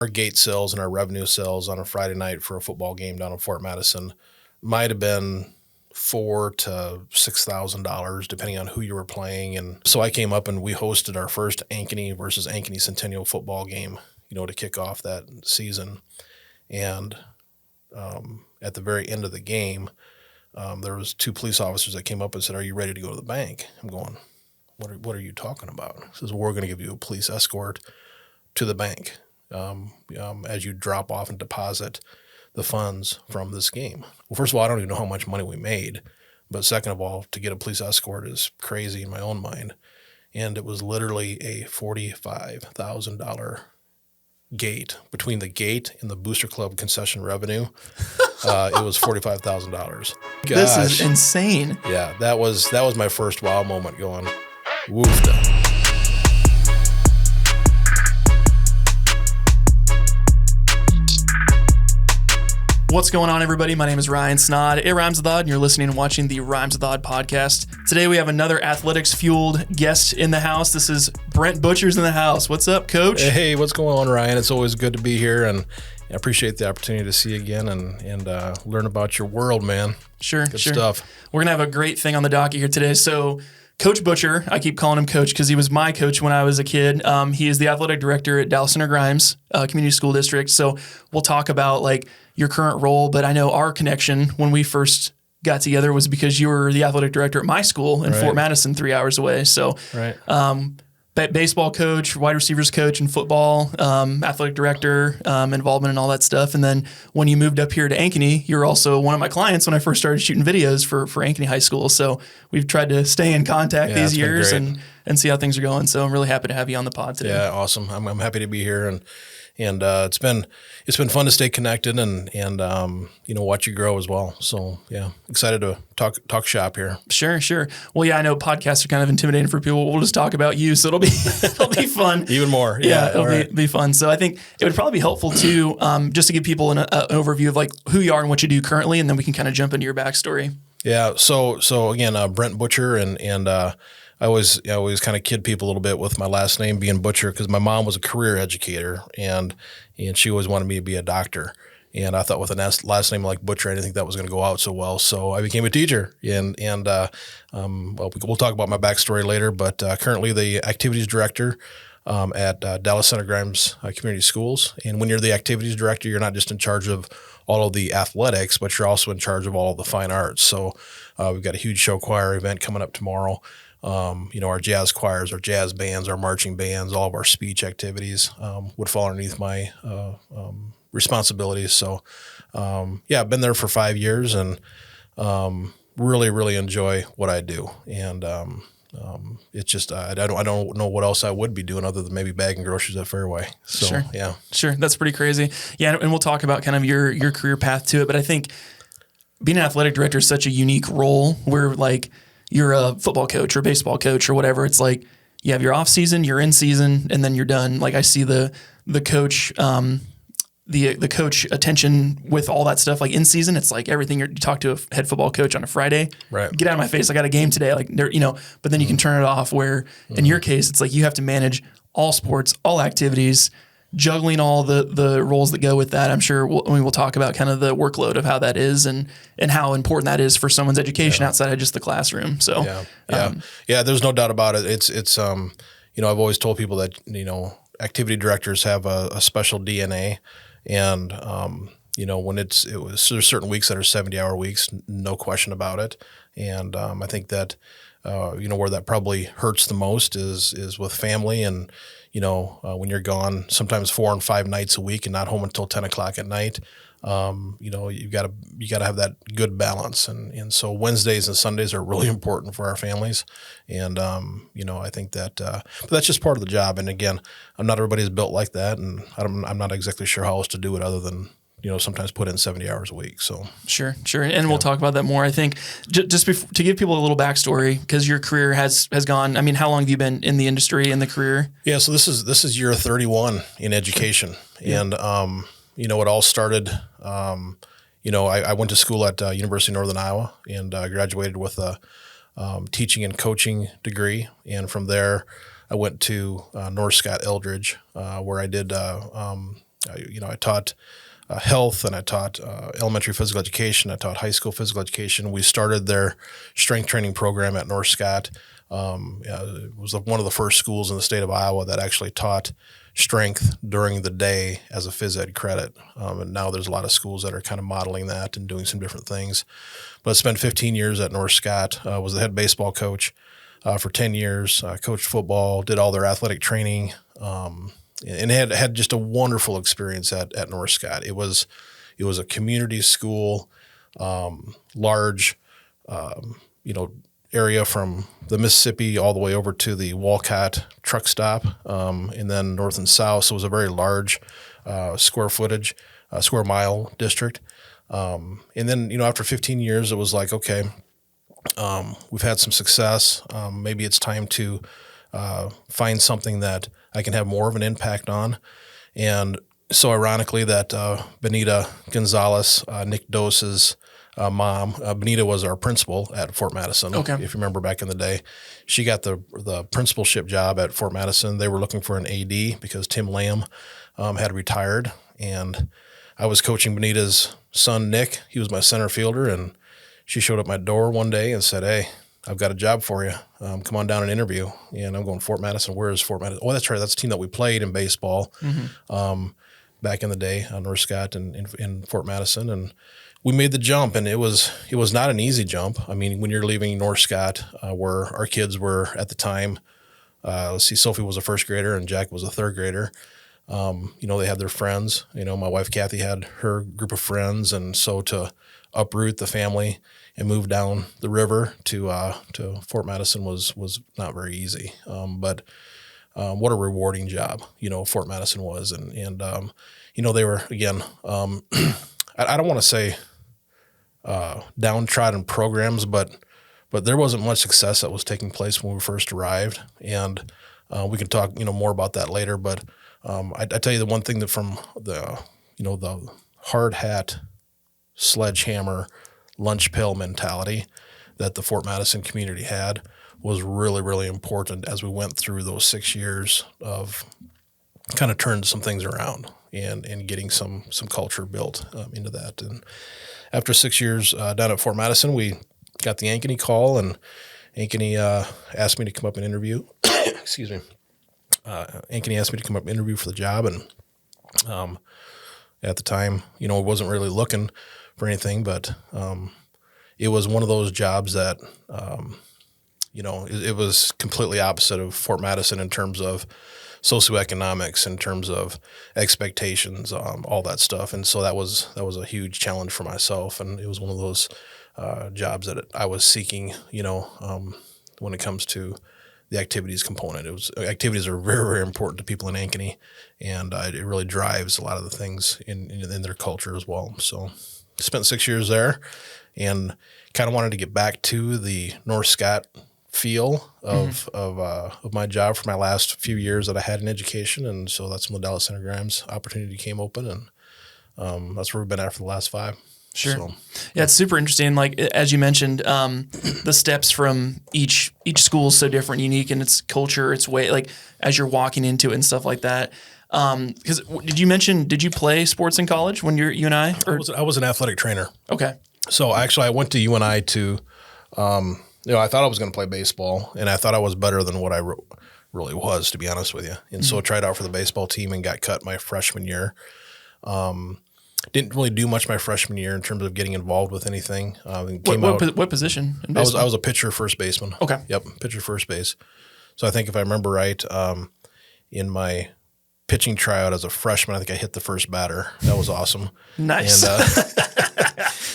our gate sales and our revenue sales on a Friday night for a football game down in Fort Madison might have been $4,000 to $6,000, depending on who you were playing. And so I came up and we hosted our first Ankeny versus Ankeny Centennial football game, to kick off that season. And at the very end of the game, there was 2 police officers that came up and said, "Are you ready to go to the bank?" I'm going, what are you talking about? He says, "Well, we're going to give you a police escort to the bank as you drop off and deposit the funds from this game." Well, first of all, I don't even know how much money we made. But second of all, to get a police escort is crazy in my own mind. And it was literally a $45,000 gate. Between the gate and the Booster Club concession revenue, it was $45,000. This is insane. Yeah, that was my first wow moment going, woofda. What's going on, everybody? My name is Ryan Snaadt. It rhymes with odd, and you're listening and watching the Rhymes with Odd podcast. Today we have another athletics-fueled guest in the house. This is Brent Buttjer's in the house. What's up, Coach? Hey, what's going on, Ryan? It's always good to be here, and I appreciate the opportunity to see you again and learn about your world, man. Sure. Good stuff. We're going to have a great thing on the docket here today. So Coach Buttjer, I keep calling him Coach because he was my coach when I was a kid. He is the athletic director at Dallas Center Grimes Community School District. So we'll talk about your current role, but I know our connection when we first got together was because you were the athletic director at my school in Fort Madison, 3 hours away. So baseball coach, wide receivers coach in football, athletic director, involvement in all that stuff. And then when you moved up here to Ankeny, you're also one of my clients when I first started shooting videos for Ankeny High School. So we've tried to stay in contact these years and see how things are going. So I'm really happy to have you on the pod today. Yeah, awesome. I'm happy to be here, and it's been fun to stay connected and watch you grow as well. So yeah, excited to talk shop here. Sure. Well, yeah, I know podcasts are kind of intimidating for people. We'll just talk about you, so it'll be fun. Even more. Yeah, it'll be fun. So I think it would probably be helpful to just to give people an overview of who you are and what you do currently, and then we can kind of jump into your backstory. Yeah. So again, Brent Buttjer, and I always kind of kid people a little bit with my last name being Buttjer because my mom was a career educator and she always wanted me to be a doctor. And I thought with a last name like Buttjer, I didn't think that was going to go out so well. So I became a teacher. And we'll talk about my backstory later. But currently the activities director at Dallas Center Grimes Community Schools. And when you're the activities director, you're not just in charge of all of the athletics, but you're also in charge of all of the fine arts. So we've got a huge show choir event coming up tomorrow. Our jazz choirs, our jazz bands, our marching bands, all of our speech activities would fall underneath my responsibilities. So, I've been there for 5 years and really, really enjoy what I do. And it's just I don't know what else I would be doing other than maybe bagging groceries at Fairway. So, Sure. Yeah. Sure. That's pretty crazy. Yeah, and we'll talk about kind of your career path to it. But I think being an athletic director is such a unique role where you're a football coach or baseball coach or whatever. It's you have your off season, you're in season, and then you're done. I see the coach, the coach attention with all that stuff. In season, it's everything. You talk to a head football coach on a Friday, right? Get out of my face. I got a game today. But then you can turn it off where in your case, it's you have to manage all sports, all activities, juggling all the roles that go with that. I'm sure we'll talk about kind of the workload of how that is and how important that is for someone's education outside of just the classroom. So there's no doubt about it. It's I've always told people that activity directors have a special DNA, and when there's certain weeks that are 70-hour weeks, no question about it. And I think that where that probably hurts the most is with family and. When you're gone sometimes 4 and 5 nights a week and not home until 10 o'clock at night, you got to have that good balance. And so Wednesdays and Sundays are really important for our families. And, I think that, but that's just part of the job. And again, not everybody's built like that. And I'm not exactly sure how else to do it other than, sometimes put in 70 hours a week. So Sure. And we'll talk about that more. I think just to give people a little backstory, because your career has gone, how long have you been in the industry, in the career? Yeah. So this is year 31 in education. Yeah. And, it all started, I went to school at University of Northern Iowa and graduated with a teaching and coaching degree. And from there, I went to North Scott Eldridge, where I did I taught health, and I taught elementary physical education. I taught high school physical education. We started their strength training program at North Scott. It was one of the first schools in the state of Iowa that actually taught strength during the day as a phys ed credit. And now there's a lot of schools that are kind of modeling that and doing some different things. But I spent 15 years at North Scott, was the head baseball coach for 10 years, coached football, did all their athletic training, and had just a wonderful experience at North Scott. It was a community school, large, area from the Mississippi all the way over to the Walcott truck stop, and then north and south. So it was a very large square mile district. And then, after 15 years, it was like, okay, we've had some success. Maybe it's time to find something that I can have more of an impact on. And so ironically that Benita Gonzalez, Nick Dose's mom, Benita was our principal at Fort Madison. Okay. If you remember back in the day, she got the principalship job at Fort Madison. They were looking for an AD because Tim Lamb had retired. And I was coaching Benita's son, Nick. He was my center fielder. And she showed up at my door one day and said, "Hey, I've got a job for you. Come on down and interview." And I'm going, "Fort Madison? Where is Fort Madison?" "Oh, that's right. That's the team that we played in baseball back in the day on North Scott and in Fort Madison." And we made the jump, and it was not an easy jump. I mean, when you're leaving North Scott, where our kids were at the time, Sophie was a first grader and Jack was a third grader. They had their friends. My wife Kathy had her group of friends, and so to uproot the family and move down the river to Fort Madison was not very easy. But what a rewarding job, Fort Madison was. And they were, again, I don't want to say downtrodden programs, but there wasn't much success that was taking place when we first arrived. And we can talk, more about that later. But I tell you the one thing that from the hard hat, sledgehammer, lunch pail mentality that the Fort Madison community had was really, really important as we went through those 6 years of kind of turned some things around and getting some culture built into that. And after 6 years down at Fort Madison, we got the Ankeny call, and Ankeny asked me to come up and interview. Excuse me. Ankeny asked me to come up and interview for the job, and at the time, I wasn't really looking for anything, but it was one of those jobs that, it was completely opposite of Fort Madison in terms of socioeconomics, in terms of expectations, all that stuff. And so that was a huge challenge for myself. And it was one of those jobs that I was seeking, when it comes to the activities component. Activities are very, very important to people in Ankeny, and it really drives a lot of the things in their culture as well. So spent 6 years there and kind of wanted to get back to the North Scott feel of my job for my last few years that I had in education. And so that's when the Dallas Centigrams opportunity came open, and that's where we've been at for the last 5. Sure. So, yeah, it's super interesting. Like, as you mentioned, the steps from each school is so different, unique in its culture, its way, like as you're walking into it and stuff like that. Because did you play sports in college when you're UNI? Or? I was an athletic trainer. Okay. So actually I went to UNI to, I thought I was going to play baseball, and I thought I was better than what I really was, to be honest with you. And so I tried out for the baseball team and got cut my freshman year. Didn't really do much my freshman year in terms of getting involved with anything. What position in baseball? I was a pitcher, first baseman. Okay. Yep, pitcher, first base. So I think if I remember right, in my pitching tryout as a freshman, I think I hit the first batter. That was awesome. Nice.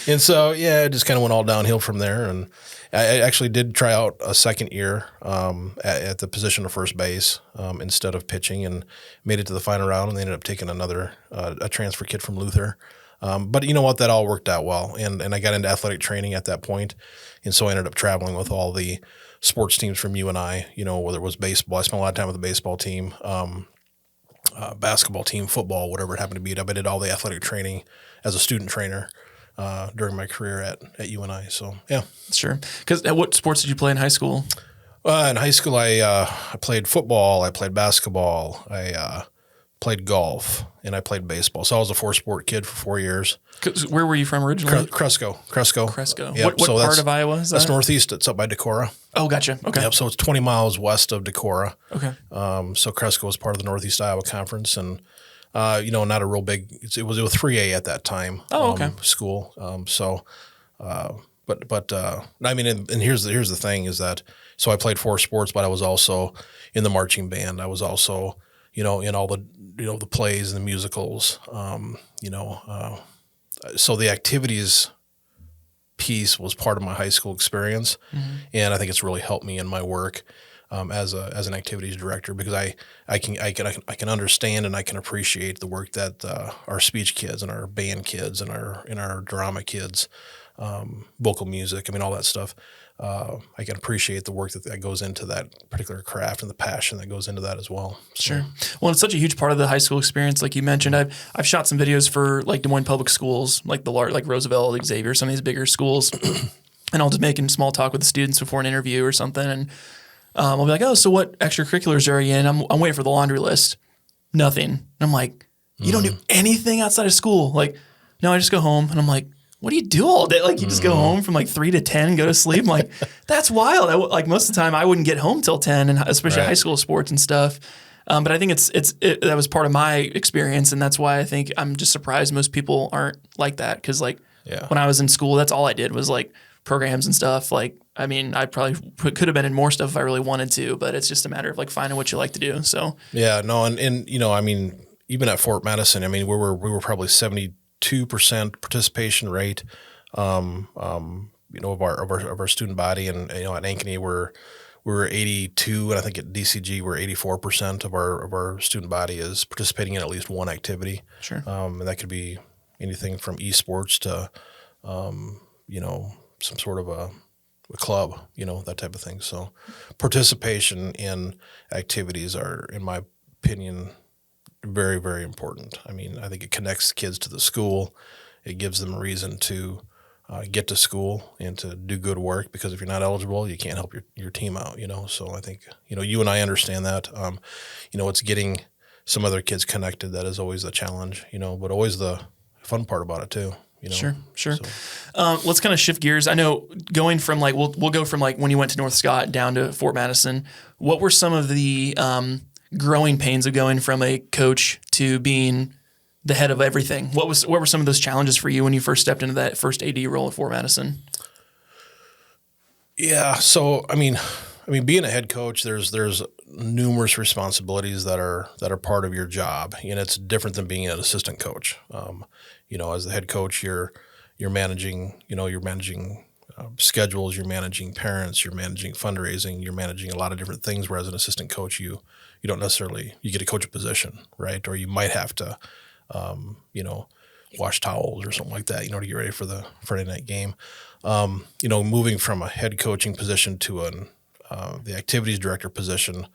And so, yeah, it just kind of went all downhill from there. And I actually did try out a second year at the position of first base instead of pitching, and made it to the final round, and they ended up taking a transfer kid from Luther. But you know what? That all worked out well. And I got into athletic training at that point. And so I ended up traveling with all the sports teams from UNI, whether it was baseball. I spent a lot of time with the baseball team, basketball team, football, whatever it happened to be. I did all the athletic training as a student trainer during my career at UNI. So, yeah. Sure. Because what sports did you play in high school? In high school, I played football. I played basketball. I played golf, and I played baseball. So I was a 4-sport kid for 4 years. Where were you from originally? Cresco. Yep. What part of Iowa is that? That's northeast. It's up by Decorah. Oh, gotcha. Okay. Yep. So it's 20 miles west of Decorah. Okay. So Cresco was part of the Northeast Iowa Conference, and not a real big. It was 3A at that time. Oh, okay. School. But I mean, and here's the thing is that so I played 4 sports, but I was also in the marching band. I was also in all the the plays and the musicals. So the activities piece was part of my high school experience, and I think it's really helped me in my work as an activities director, because I can understand and I can appreciate the work that our speech kids and our band kids and our drama kids, vocal music, I mean all that stuff. I can appreciate the work that goes into that particular craft and the passion that goes into that as well. So. Sure. Well, it's such a huge part of the high school experience, like you mentioned. I've shot some videos for like Des Moines public schools, like like Roosevelt, Xavier, some of these bigger schools, and I'll just making small talk with the students before an interview or something, and I'll be like, "Oh, so what extracurriculars are you in?" I'm waiting for the laundry list. Nothing. And I'm like, "You don't do anything outside of school?" Like, no, I just go home, and I'm like, what do you do all day? Like you just go home from like 3 to 10, go to sleep. I'm like, that's wild. Like most of the time I wouldn't get home till 10, and especially high school sports and stuff. But I think that was part of my experience. And that's why I think I'm just surprised most people aren't like that. Cause like when I was in school, that's all I did was like programs and stuff. Like, I mean, I probably could have been in more stuff if I really wanted to, but it's just a matter of like finding what you like to do. So yeah, no. And I mean, even at Fort Madison, I mean, we were probably 72% participation rate, of our student body, and at Ankeny we were 82, and I think at DCG we're 84% of our student body is participating in at least one activity. Sure, and that could be anything from esports to, some sort of a club, that type of thing. So, participation in activities are, in my opinion, very, very important. I mean, I think it connects kids to the school. It gives them a reason to get to school and to do good work, because if you're not eligible, you can't help your team out, So I think, you and I understand that. It's getting some other kids connected that is always the challenge, but always the fun part about it too. Sure. So. Let's kind of shift gears. I know going from like, we'll go from like when you went to North Scott down to Fort Madison. What were some of the growing pains of going from a coach to being the head of everything? What were some of those challenges for you when you first stepped into that first AD role at Fort Madison? Yeah. So, I mean, being a head coach, there's numerous responsibilities that are part of your job, and it's different than being an assistant coach. As the head coach, you're managing, schedules, you're managing parents, you're managing fundraising, you're managing a lot of different things. Whereas an assistant coach, you don't necessarily, you get to coach a position, right? Or you might have to, wash towels or something like that, to get ready for the Friday night game. Moving from a head coaching position to the activities director position,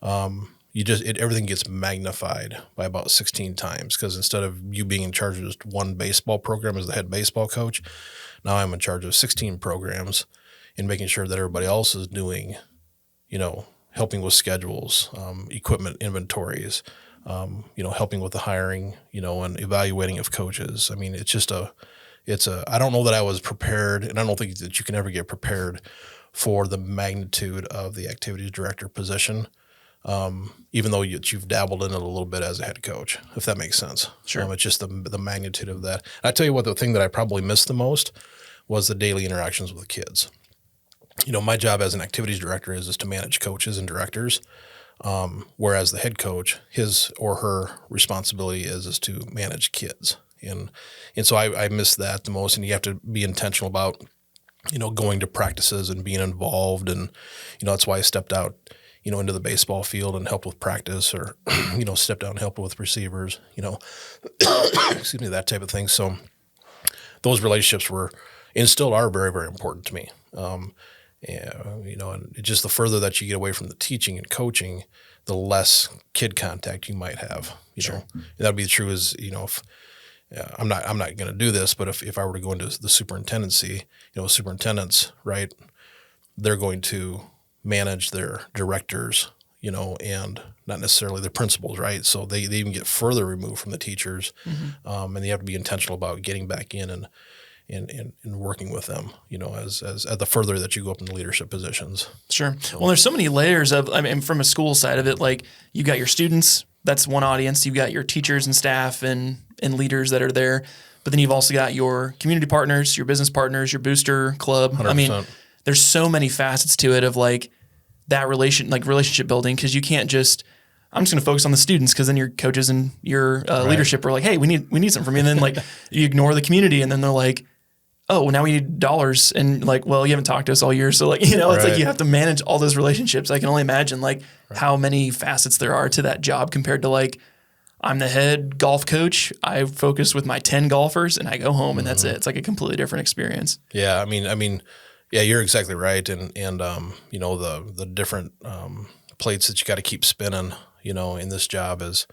everything gets magnified by about 16 times, because instead of you being in charge of just one baseball program as the head baseball coach, now I'm in charge of 16 programs and making sure that everybody else is doing, helping with schedules, equipment inventories, helping with the hiring, and evaluating of coaches. I mean, I don't know that I was prepared, and I don't think that you can ever get prepared for the magnitude of the activities director position, even though you've dabbled in it a little bit as a head coach, if that makes sense. Sure. It's just the magnitude of that. And I tell you what, the thing that I probably missed the most was the daily interactions with the kids. My job as an activities director is to manage coaches and directors, whereas the head coach, his or her responsibility is to manage kids. And so I missed that the most, and you have to be intentional about, going to practices and being involved. And, that's why I stepped out, into the baseball field and helped with practice, or, stepped out and helped with receivers, excuse me, that type of thing. So those relationships are very, very important to me. And just the further that you get away from the teaching and coaching, the less kid contact you might have, Sure. And that'd be true as, if I'm not going to do this, but if I were to go into the superintendency, superintendents, right, they're going to manage their directors, and not necessarily the principals, right? So they even get further removed from the teachers, and you have to be intentional about getting back in and working with them, as at the further that you go up in the leadership positions. Sure. Well, there's so many layers of, from a school side of it, like you got your students, that's one audience. You've got your teachers and staff and leaders that are there. But then you've also got your community partners, your business partners, your booster club. 100%. There's so many facets to it of like that relationship building, because you can't just, I'm just going to focus on the students, because then your coaches and your leadership are like, hey, we need something from you. And then like you ignore the community, and then they're like, oh, well, now we need dollars. And like, well, you haven't talked to us all year. So like, it's like you have to manage all those relationships. I can only imagine like how many facets there are to that job compared to like, I'm the head golf coach. I focus with my 10 golfers and I go home and that's it. It's like a completely different experience. Yeah. I mean, yeah, you're exactly right. And the different plates that you got to keep spinning, in this job is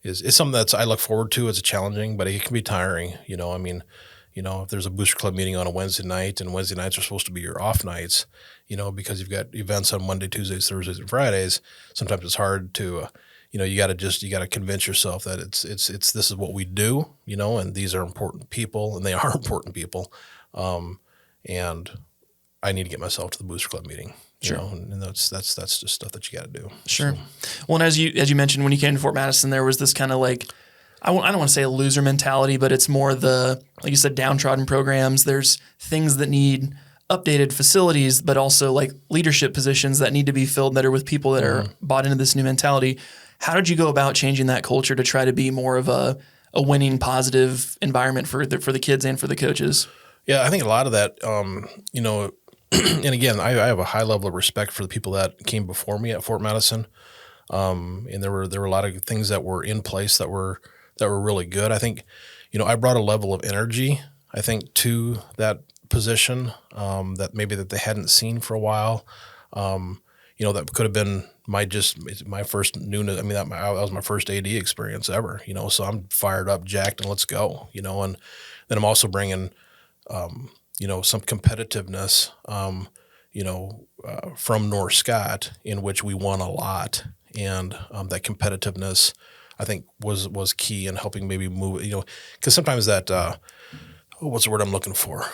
something that's I look forward to. It's challenging, but it can be tiring. If there's a booster club meeting on a Wednesday night, and Wednesday nights are supposed to be your off nights, because you've got events on Monday, Tuesdays, Thursdays, and Fridays, sometimes it's hard to, you got to convince yourself that it's this is what we do, and these are important people, and they are important people, and I need to get myself to the booster club meeting. Sure. And that's just stuff that you got to do. Sure. So. Well, and as you mentioned, when you came to Fort Madison, there was this kind of like, I don't want to say a loser mentality, but it's more the, like you said, downtrodden programs. There's things that need updated facilities, but also like leadership positions that need to be filled that are with people that are bought into this new mentality. How did you go about changing that culture to try to be more of a winning, positive environment for the kids and for the coaches? Yeah, I think a lot of that, and again, I have a high level of respect for the people that came before me at Fort Madison, and there were a lot of things that were in place that were really good. I think, I brought a level of energy, I think, to that position that they hadn't seen for a while. That could have been my first newness. I mean, that was my first AD experience ever. So I'm fired up, jacked, and let's go. And then I'm also bringing, some competitiveness, from North Scott, in which we won a lot, and that competitiveness, I think, was key in helping maybe move, because sometimes that, what's the word I'm looking for?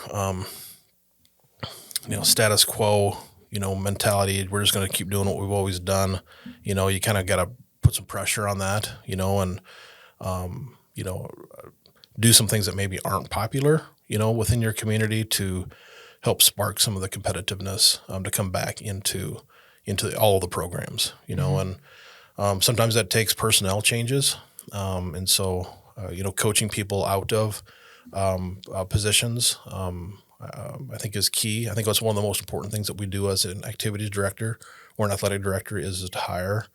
Status quo, mentality. We're just going to keep doing what we've always done. You kind of got to put some pressure on that, and, do some things that maybe aren't popular, within your community to help spark some of the competitiveness, to come back into all of the programs, and, sometimes that takes personnel changes. And so, coaching people out of positions, I think is key. I think that's one of the most important things that we do as an activities director or an athletic director is to hire.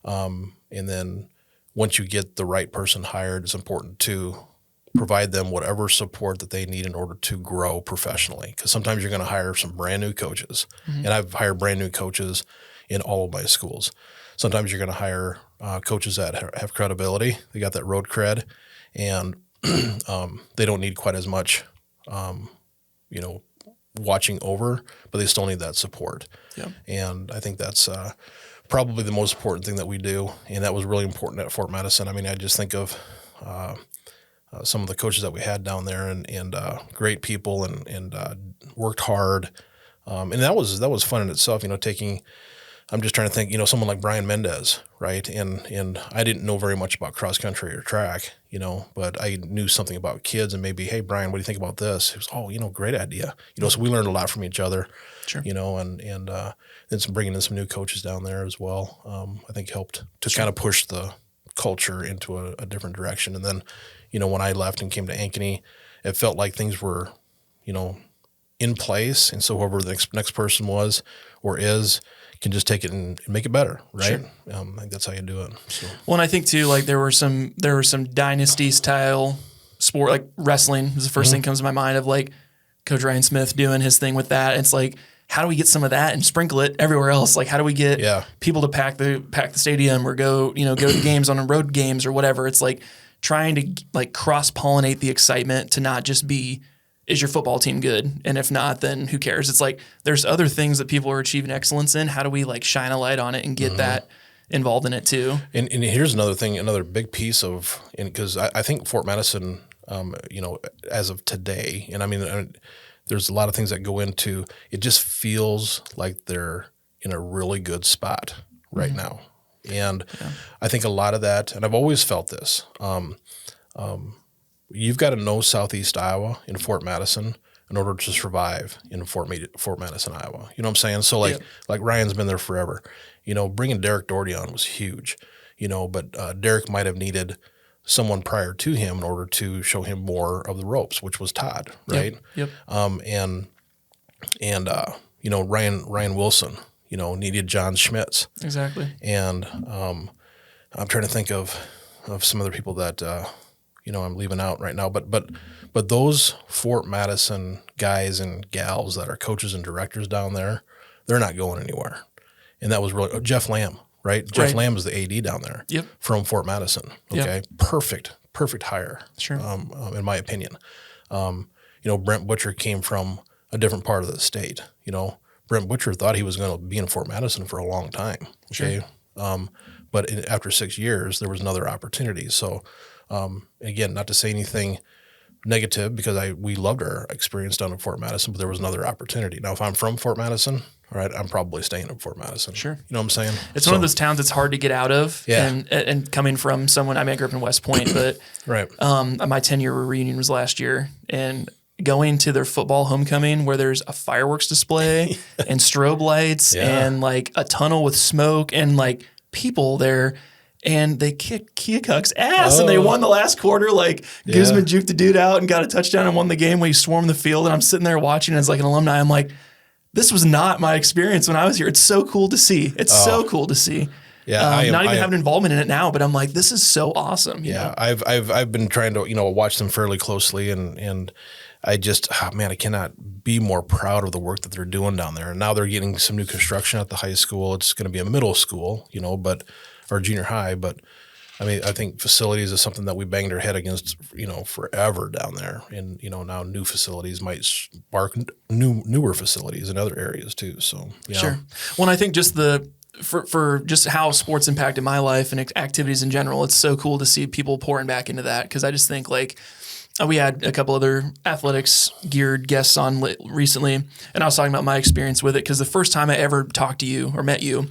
And then once you get the right person hired, it's important to provide them whatever support that they need in order to grow professionally. Because sometimes you're going to hire some brand new coaches. And I've hired brand new coaches in all of my schools. Sometimes you're going to hire coaches that have credibility. They got that road cred, and they don't need quite as much, watching over, but they still need that support. Yeah. And I think that's probably the most important thing that we do, and that was really important at Fort Madison. I mean, I just think of some of the coaches that we had down there, and great people, and worked hard, and that was fun in itself. I'm just trying to think, someone like Brian Mendez, right? And I didn't know very much about cross country or track, but I knew something about kids, and maybe, hey, Brian, what do you think about this? It was, great idea. So we learned a lot from each other, sure. And then bringing in some new coaches down there as well, I think helped to kind of push the culture into a different direction. And then, when I left and came to Ankeny, it felt like things were, in place. And so whoever the next person was or is can just take it and make it better, right? Sure. I think that's how you do it. So. Well, and I think too, like there were some dynasty style sport, like wrestling is the first thing that comes to my mind of like Coach Ryan Smith doing his thing with that. It's like, how do we get some of that and sprinkle it everywhere else? Like, how do we get people to pack the stadium or go to games on road games or whatever? It's like trying to like cross-pollinate the excitement to not just be, is your football team good? And if not, then who cares? It's like there's other things that people are achieving excellence in. How do we like shine a light on it and get that involved in it too. And here's another thing, another big piece of, because I think Fort Madison, as of today, and I mean, there's a lot of things that go into it. Just feels like they're in a really good spot right now, and I think a lot of that, and I've always felt this. You've got to know Southeast Iowa in Fort Madison in order to survive in Fort Madison, Iowa. You know what I'm saying? So like Ryan's been there forever. Bringing Derek Doherty on was huge. But Derek might have needed someone prior to him in order to show him more of the ropes, which was Todd, right? Yep. Ryan Wilson, needed John Schmitz. Exactly. And I'm trying to think of some other people that I'm leaving out right now, but those Fort Madison guys and gals that are coaches and directors down there, they're not going anywhere. And that was really Jeff Lamb, right? Jeff Lamb is the AD down there from Fort Madison. Okay. Yep. Perfect hire. Sure. In my opinion. Brent Buttjer came from a different part of the state. Brent Buttjer thought he was going to be in Fort Madison for a long time. Okay. Sure. But after 6 years, there was another opportunity. So, again, not to say anything negative, because we loved our experience down in Fort Madison, but there was another opportunity. Now, if I'm from Fort Madison, all right, I'm probably staying in Fort Madison. Sure. You know what I'm saying? It's one of those towns that's hard to get out of. Yeah. And coming from someone, I grew up in West Point, but right. My 10-year reunion was last year, and going to their football homecoming where there's a fireworks display and strobe lights and like a tunnel with smoke and like people there. And they kicked Keokuk's ass, and they won the last quarter. Like Guzman juked the dude out and got a touchdown and won the game when he swarmed the field. And I'm sitting there watching as like an alumni. I'm like, this was not my experience when I was here. It's so cool to see. It's so cool to see. Yeah, not even having involvement in it now, but I'm like, this is so awesome. You know? I've been trying to watch them fairly closely, and I just I cannot be more proud of the work that they're doing down there. And now they're getting some new construction at the high school. It's going to be a middle school, or junior high, but I think facilities is something that we banged our head against, forever down there. And, now new facilities might spark newer facilities in other areas too. So, Sure. Well, and I think just for just how sports impacted my life and activities in general, it's so cool to see people pouring back into that. Cause I just think like, we had a couple other athletics geared guests on recently, and I was talking about my experience with it. Cause the first time I ever talked to you or met you,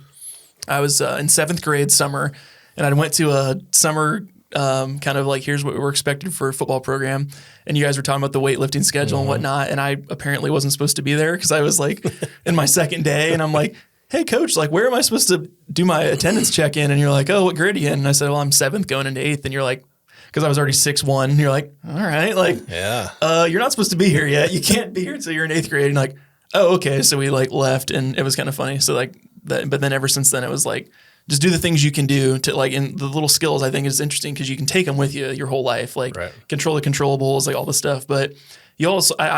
I was in 7th grade summer, and I went to a summer kind of like, here's what we're expected for a football program. And you guys were talking about the weightlifting schedule and whatnot. And I apparently wasn't supposed to be there because I was like in my second day, and I'm like, hey, coach, like, where am I supposed to do my attendance check-in? And you're like, oh, what grade are you in? And I said, well, I'm 7th going into 8th. And you're like, because I was already 6'1", and you're like, all right, like, you're not supposed to be here yet. You can't be here until you're in 8th grade. And like, oh, okay. So we like left, and it was kind of funny. So like, but then ever since then, it was like, just do the things you can do to like, in the little skills, I think is interesting because you can take them with you your whole life, like control the controllables, like all this stuff. But I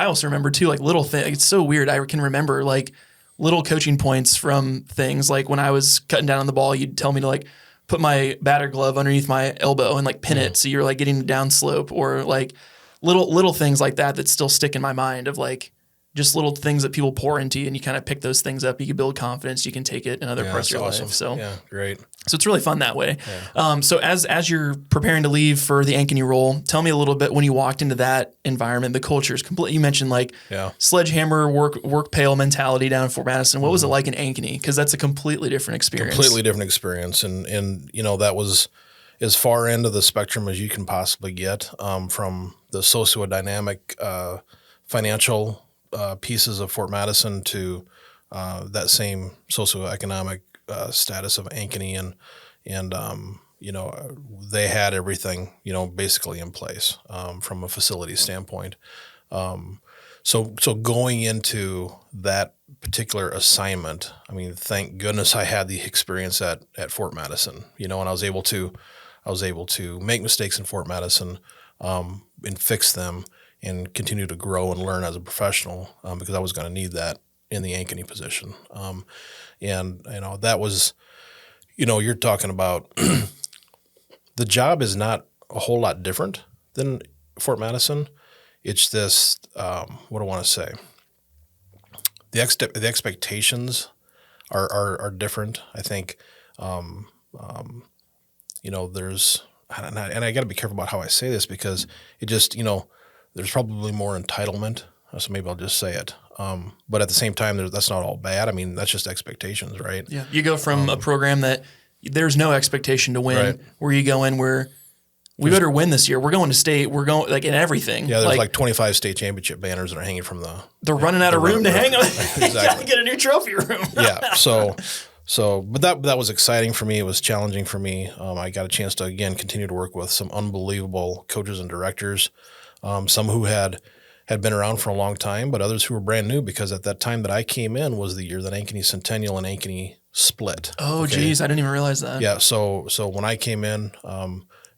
also remember too, like little things. It's so weird. I can remember like little coaching points from things like when I was cutting down on the ball, you'd tell me to like put my batter glove underneath my elbow and like pin it. So you're like getting down slope, or like little things like that still stick in my mind of like, just little things that people pour into you, and you kind of pick those things up. You can build confidence. You can take it in other parts of your life. So great. So it's really fun that way. Yeah. So as you're preparing to leave for the Ankeny role, tell me a little bit when you walked into that environment. The culture is complete. You mentioned like sledgehammer work pail mentality down in Fort Madison. What was it like in Ankeny? Because that's a completely different experience. Completely different experience, and that was as far end of the spectrum as you can possibly get, from the sociodynamic, financial pieces of Fort Madison to that same socioeconomic status of Ankeny, and they had everything basically in place from a facility standpoint. So going into that particular assignment, thank goodness I had the experience at Fort Madison, and I was able to make mistakes in Fort Madison and fix them, and continue to grow and learn as a professional, because I was going to need that in the Ankeny position. And that was, you're talking about the job is not a whole lot different than Fort Madison. It's this, what do I want to say? The expectations are different. I think there's, and I got to be careful about how I say this because it just, there's probably more entitlement. So maybe I'll just say it. But at the same time, that's not all bad. I mean, that's just expectations, right? Yeah. You go from a program that there's no expectation to win, Right. where you go in where we better win this year. We're going to state. We're going like in everything. Yeah, there's like 25 state championship banners that are hanging from the. They're running out of room to hang them. Exactly. You gotta get a new trophy room. Yeah. But that was exciting for me. It was challenging for me. I got a chance to again continue to work with some unbelievable coaches and directors, some who had been around for a long time, but others who were brand new because at that time that I came in was the year that Ankeny Centennial and Ankeny split. Oh, geez, I didn't even realize that. Yeah. So when I came in,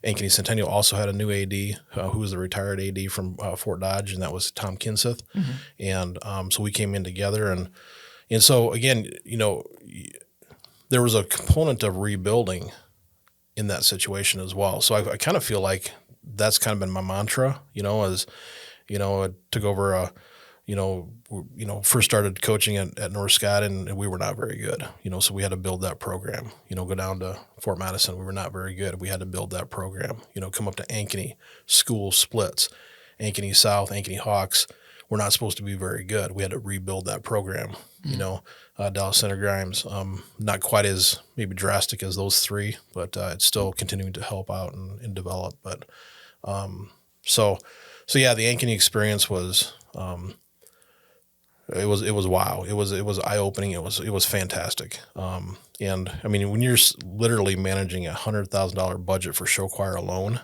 Ankeny Centennial also had a new AD who was the retired AD from Fort Dodge, and that was Tom Kinseth. Mm-hmm. And so we came in together, and so again, there was a component of rebuilding in that situation as well. So I kind of feel like that's kind of been my mantra, as I took over first started coaching at North Scott, and we were not very good, so we had to build that program, go down to Fort Madison. We were not very good. We had to build that program, come up to Ankeny, school splits, Ankeny South, Ankeny Hawks. We're not supposed to be very good. We had to rebuild that program, Dallas Center Grimes, not quite as maybe drastic as those three, but it's still continuing to help out and develop. But so yeah, the Ankeny experience was it was wow. It was eye opening. It was fantastic. And I mean, when you're literally managing $100,000 budget for show choir alone,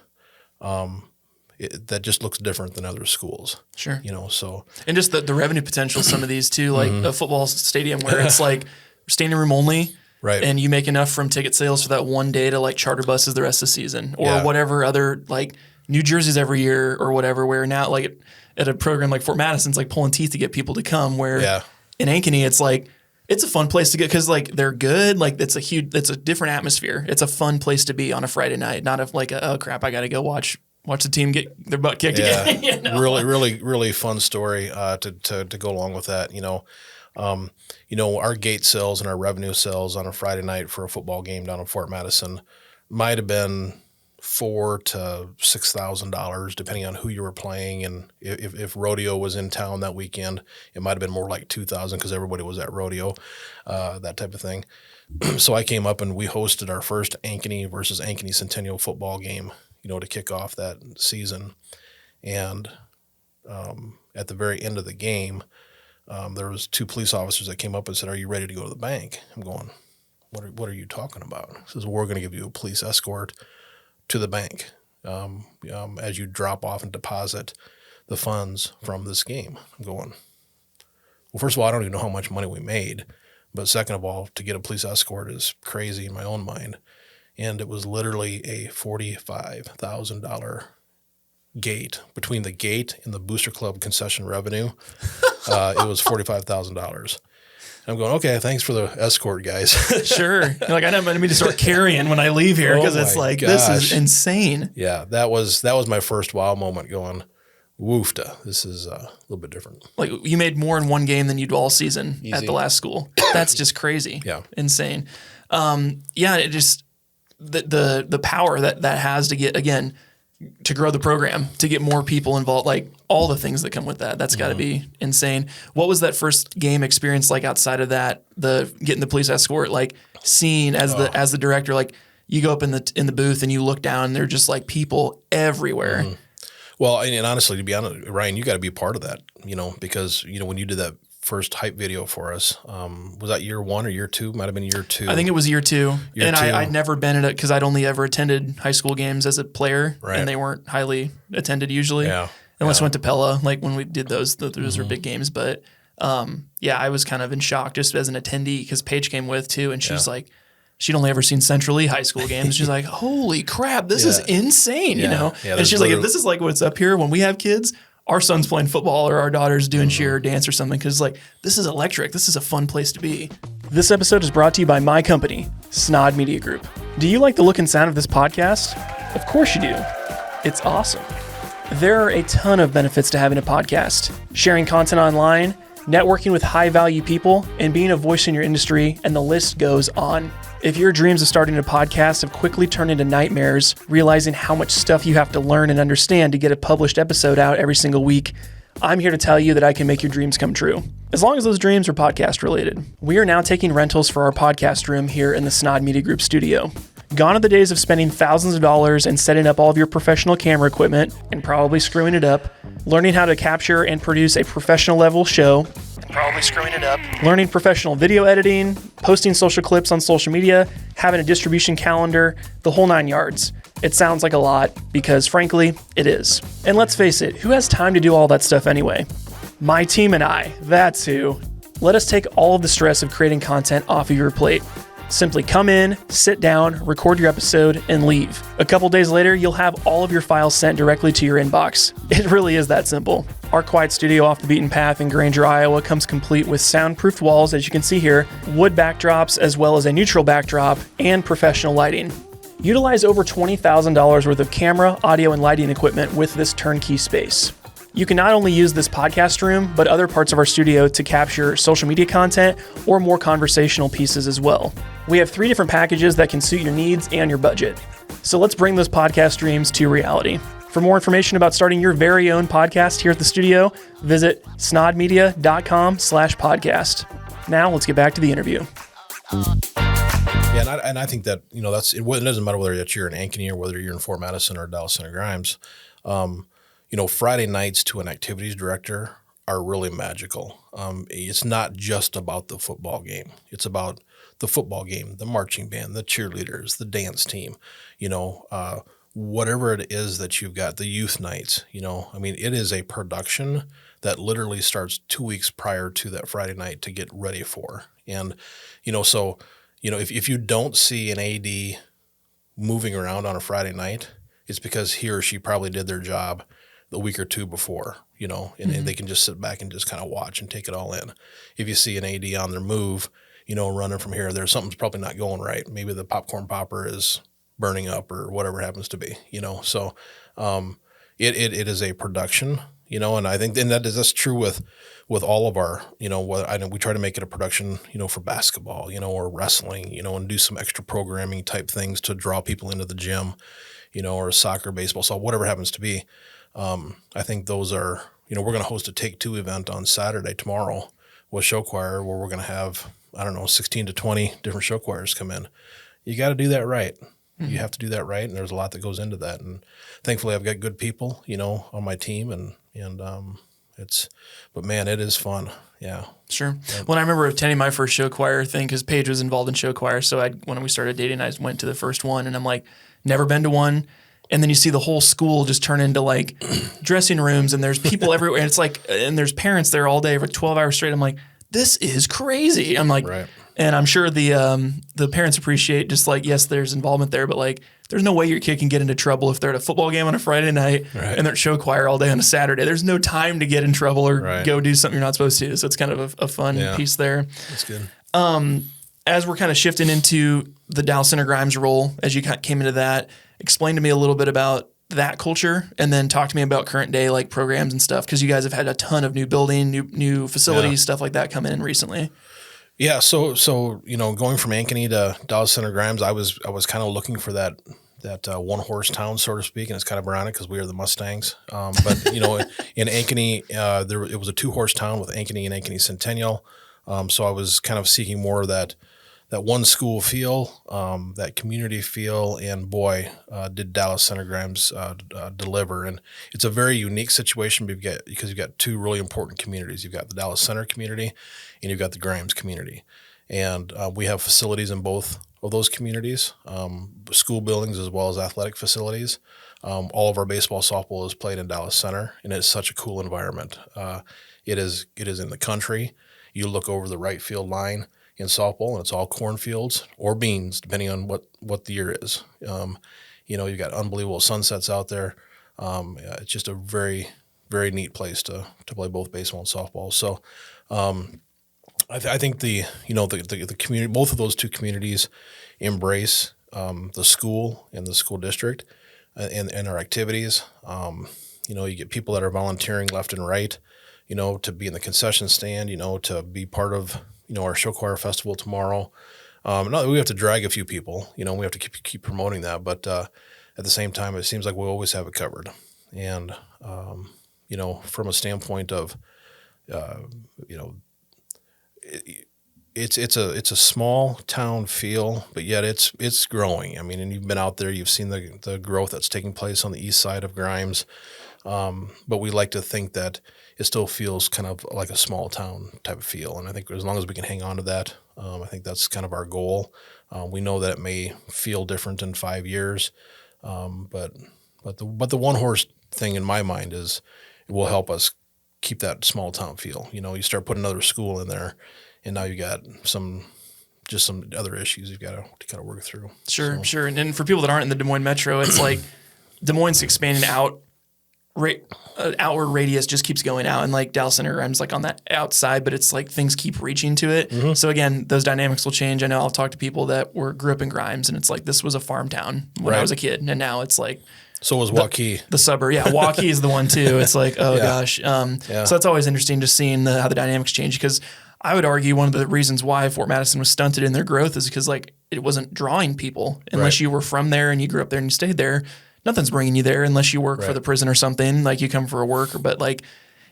that just looks different than other schools. Sure. So. And just the revenue potential, some of these too, like a football stadium where it's like standing room only. Right. And you make enough from ticket sales for that one day to like charter buses the rest of the season or whatever other like New Jerseys every year or whatever, where now like at a program like Fort Madison, it's like pulling teeth to get people to come, where in Ankeny, it's like, it's a fun place to get because like they're good. Like it's a different atmosphere. It's a fun place to be on a Friday night, not if like, oh crap, I got to go watch the team get their butt kicked again. Really, really, really fun story to go along with that. Our gate sales and our revenue sales on a Friday night for a football game down in Fort Madison might have been $4,000 to $6,000, depending on who you were playing, and if rodeo was in town that weekend, it might have been more like $2,000 because everybody was at rodeo, that type of thing. So I came up and we hosted our first Ankeny versus Ankeny Centennial football game, to kick off that season, and at the very end of the game, there was two police officers that came up and said, "Are you ready to go to the bank?" I'm going, "What are you talking about?" He says, "Well, we're going to give you a police escort to the bank as you drop off and deposit the funds from this game." I'm going, well, first of all, I don't even know how much money we made, but second of all, to get a police escort is crazy in my own mind. And it was literally a $45,000 gate. Between the gate and the Booster Club concession revenue, it was $45,000. I'm going, okay, thanks for the escort, guys. Sure. You're like, I need to start carrying when I leave here because it's like, this is insane. Yeah, that was my first wow moment going, woofta, this is a little bit different. Like you made more in one game than you do all season at the last school. That's just crazy. Yeah. Insane. It just, the power that has to get, again, to grow the program, to get more people involved, like all the things that come with that. That's got to be insane. What was that first game experience like outside of that, the getting the police escort, like seeing as the director, like you go up in the booth and you look down and they're just like people everywhere. Mm-hmm. Well, and honestly, to be honest, Ryan, you got to be a part of that, because, when you did that first hype video for us, was that year one or year two? Might have been year two. I think it was year two. I'd never been at it because I'd only ever attended high school games as a player, and they weren't highly attended usually. Yeah. Unless I went to Pella, like when we did those were big games. But I was kind of in shock just as an attendee because Paige came with too, and she's like, she'd only ever seen Central Lee high school games. She's like, holy crap, this is insane, Yeah, and she's like, if this is like what's up here when we have kids, our son's playing football or our daughter's doing cheer or dance or something, because like, this is electric. This is a fun place to be. This episode is brought to you by my company, Snaadt Media Group. Do you like the look and sound of this podcast? Of course you do. It's awesome. There are a ton of benefits to having a podcast. Sharing content online, networking with high-value people, and being a voice in your industry, and the list goes on. If your dreams of starting a podcast have quickly turned into nightmares, realizing how much stuff you have to learn and understand to get a published episode out every single week, I'm here to tell you that I can make your dreams come true, as long as those dreams are podcast related. We are now taking rentals for our podcast room here in the Snaadt Media Group studio. Gone are the days of spending thousands of dollars and setting up all of your professional camera equipment and probably screwing it up, learning how to capture and produce a professional level show, and probably screwing it up, learning professional video editing, posting social clips on social media, having a distribution calendar, the whole 9 yards. It sounds like a lot because frankly, it is. And let's face it, who has time to do all that stuff anyway? My team and I, that's who. Let us take all of the stress of creating content off of your plate. Simply come in, sit down, record your episode, and leave. A couple days later, you'll have all of your files sent directly to your inbox. It really is that simple. Our quiet studio off the beaten path in Granger, Iowa comes complete with soundproofed walls, as you can see here, wood backdrops, as well as a neutral backdrop, and professional lighting. Utilize over $20,000 worth of camera, audio, and lighting equipment with this turnkey space. You can not only use this podcast room, but other parts of our studio to capture social media content or more conversational pieces as well. We have 3 different packages that can suit your needs and your budget. So let's bring those podcast dreams to reality. For more information about starting your very own podcast here at the studio, visit snaadmedia.com/podcast. Now let's get back to the interview. Yeah, and I think that, it doesn't matter whether you're in Ankeny or whether you're in Fort Madison or Dallas Center Grimes. Friday nights to an activities director are really magical. It's not just about the football game. It's about the football game, the marching band, the cheerleaders, the dance team, whatever it is that you've got, the youth nights, it is a production that literally starts 2 weeks prior to that Friday night to get ready for. And, if you don't see an AD moving around on a Friday night, it's because he or she probably did their job the week or two before, and they can just sit back and just kind of watch and take it all in. If you see an AD on their move, running from here or there, something's probably not going right. Maybe the popcorn popper is burning up or whatever it happens to be, So it is a production, and I think that's true with all of our, I know we try to make it a production, for basketball, or wrestling, and do some extra programming type things to draw people into the gym, or soccer, baseball, so whatever happens to be. I think those are, we're going to host a Take Two event on Saturday tomorrow with show choir where we're going to have, 16 to 20 different show choirs come in. You got to do that right. Mm-hmm. You have to do that right. And there's a lot that goes into that. And thankfully I've got good people, on my team and but man, it is fun. Yeah. Sure. Well, I remember attending my first show choir thing because Paige was involved in show choir. So when we started dating, I went to the first one and I'm like, never been to one. And then you see the whole school just turn into like dressing rooms and there's people everywhere. And it's like, and there's parents there all day for 12 hours straight. I'm like, this is crazy. I'm like, right. And I'm sure the parents appreciate just like, yes, there's involvement there, but like, there's no way your kid can get into trouble if they're at a football game on a Friday night and they're at show choir all day on a Saturday. There's no time to get in trouble or go do something you're not supposed to. So it's kind of a fun piece there. That's good. As we're kind of shifting into the Dallas Center Grimes role, as you came into that, explain to me a little bit about that culture and then talk to me about current day like programs and stuff because you guys have had a ton of new building, new facilities, stuff like that come in recently. Yeah, so going from Ankeny to Dallas Center Grimes, I was kind of looking for that one horse town, so to speak, and it's kind of ironic because we are the Mustangs. But in Ankeny, it was a 2-horse town with Ankeny and Ankeny Centennial. So I was kind of seeking more of that one school feel, that community feel, and boy, did Dallas Center Grimes deliver. And it's a very unique situation because you've got 2 really important communities. You've got the Dallas Center community and you've got the Grimes community. And we have facilities in both of those communities, school buildings as well as athletic facilities. All of our baseball, softball is played in Dallas Center, and it's such a cool environment. It is in the country. You look over the right field line in softball, and it's all cornfields or beans, depending on what the year is. You've got unbelievable sunsets out there. It's just a very, very neat place to play both baseball and softball. So I think the community, both of those 2 communities embrace the school and the school district and our activities. You get people that are volunteering left and right, to be in the concession stand, to be part of, our show choir festival tomorrow. Not that we have to drag a few people, we have to keep promoting that, but at the same time, it seems like we always have it covered. And, from a standpoint of, it's a small town feel, but yet it's growing. I mean, and you've been out there, you've seen the growth that's taking place on the east side of Grimes. But we like to think that it still feels kind of like a small town type of feel. And I think as long as we can hang on to that, I think that's kind of our goal. We know that it may feel different in 5 years. But the one horse thing in my mind is it will help us keep that small town feel. You start putting another school in there, and now you got some other issues you've got to kind of work through. Sure. And for people that aren't in the Des Moines metro, it's like Des Moines expanding out. Outward radius just keeps going out, and like Dallas Center, I'm like on that outside, but it's like things keep reaching to it. Mm-hmm. So again, those dynamics will change. I know I'll talk to people that grew up in Grimes, and it's like this was a farm town when I was a kid, and now it's like so was Waukee, the suburb. Yeah, Waukee is the one too. It's like gosh. So that's always interesting just seeing how the dynamics change, because I would argue one of the reasons why Fort Madison was stunted in their growth is because like it wasn't drawing people unless you were from there and you grew up there and you stayed there. Nothing's bringing you there unless you work for the prison or something, like you come for a work. But like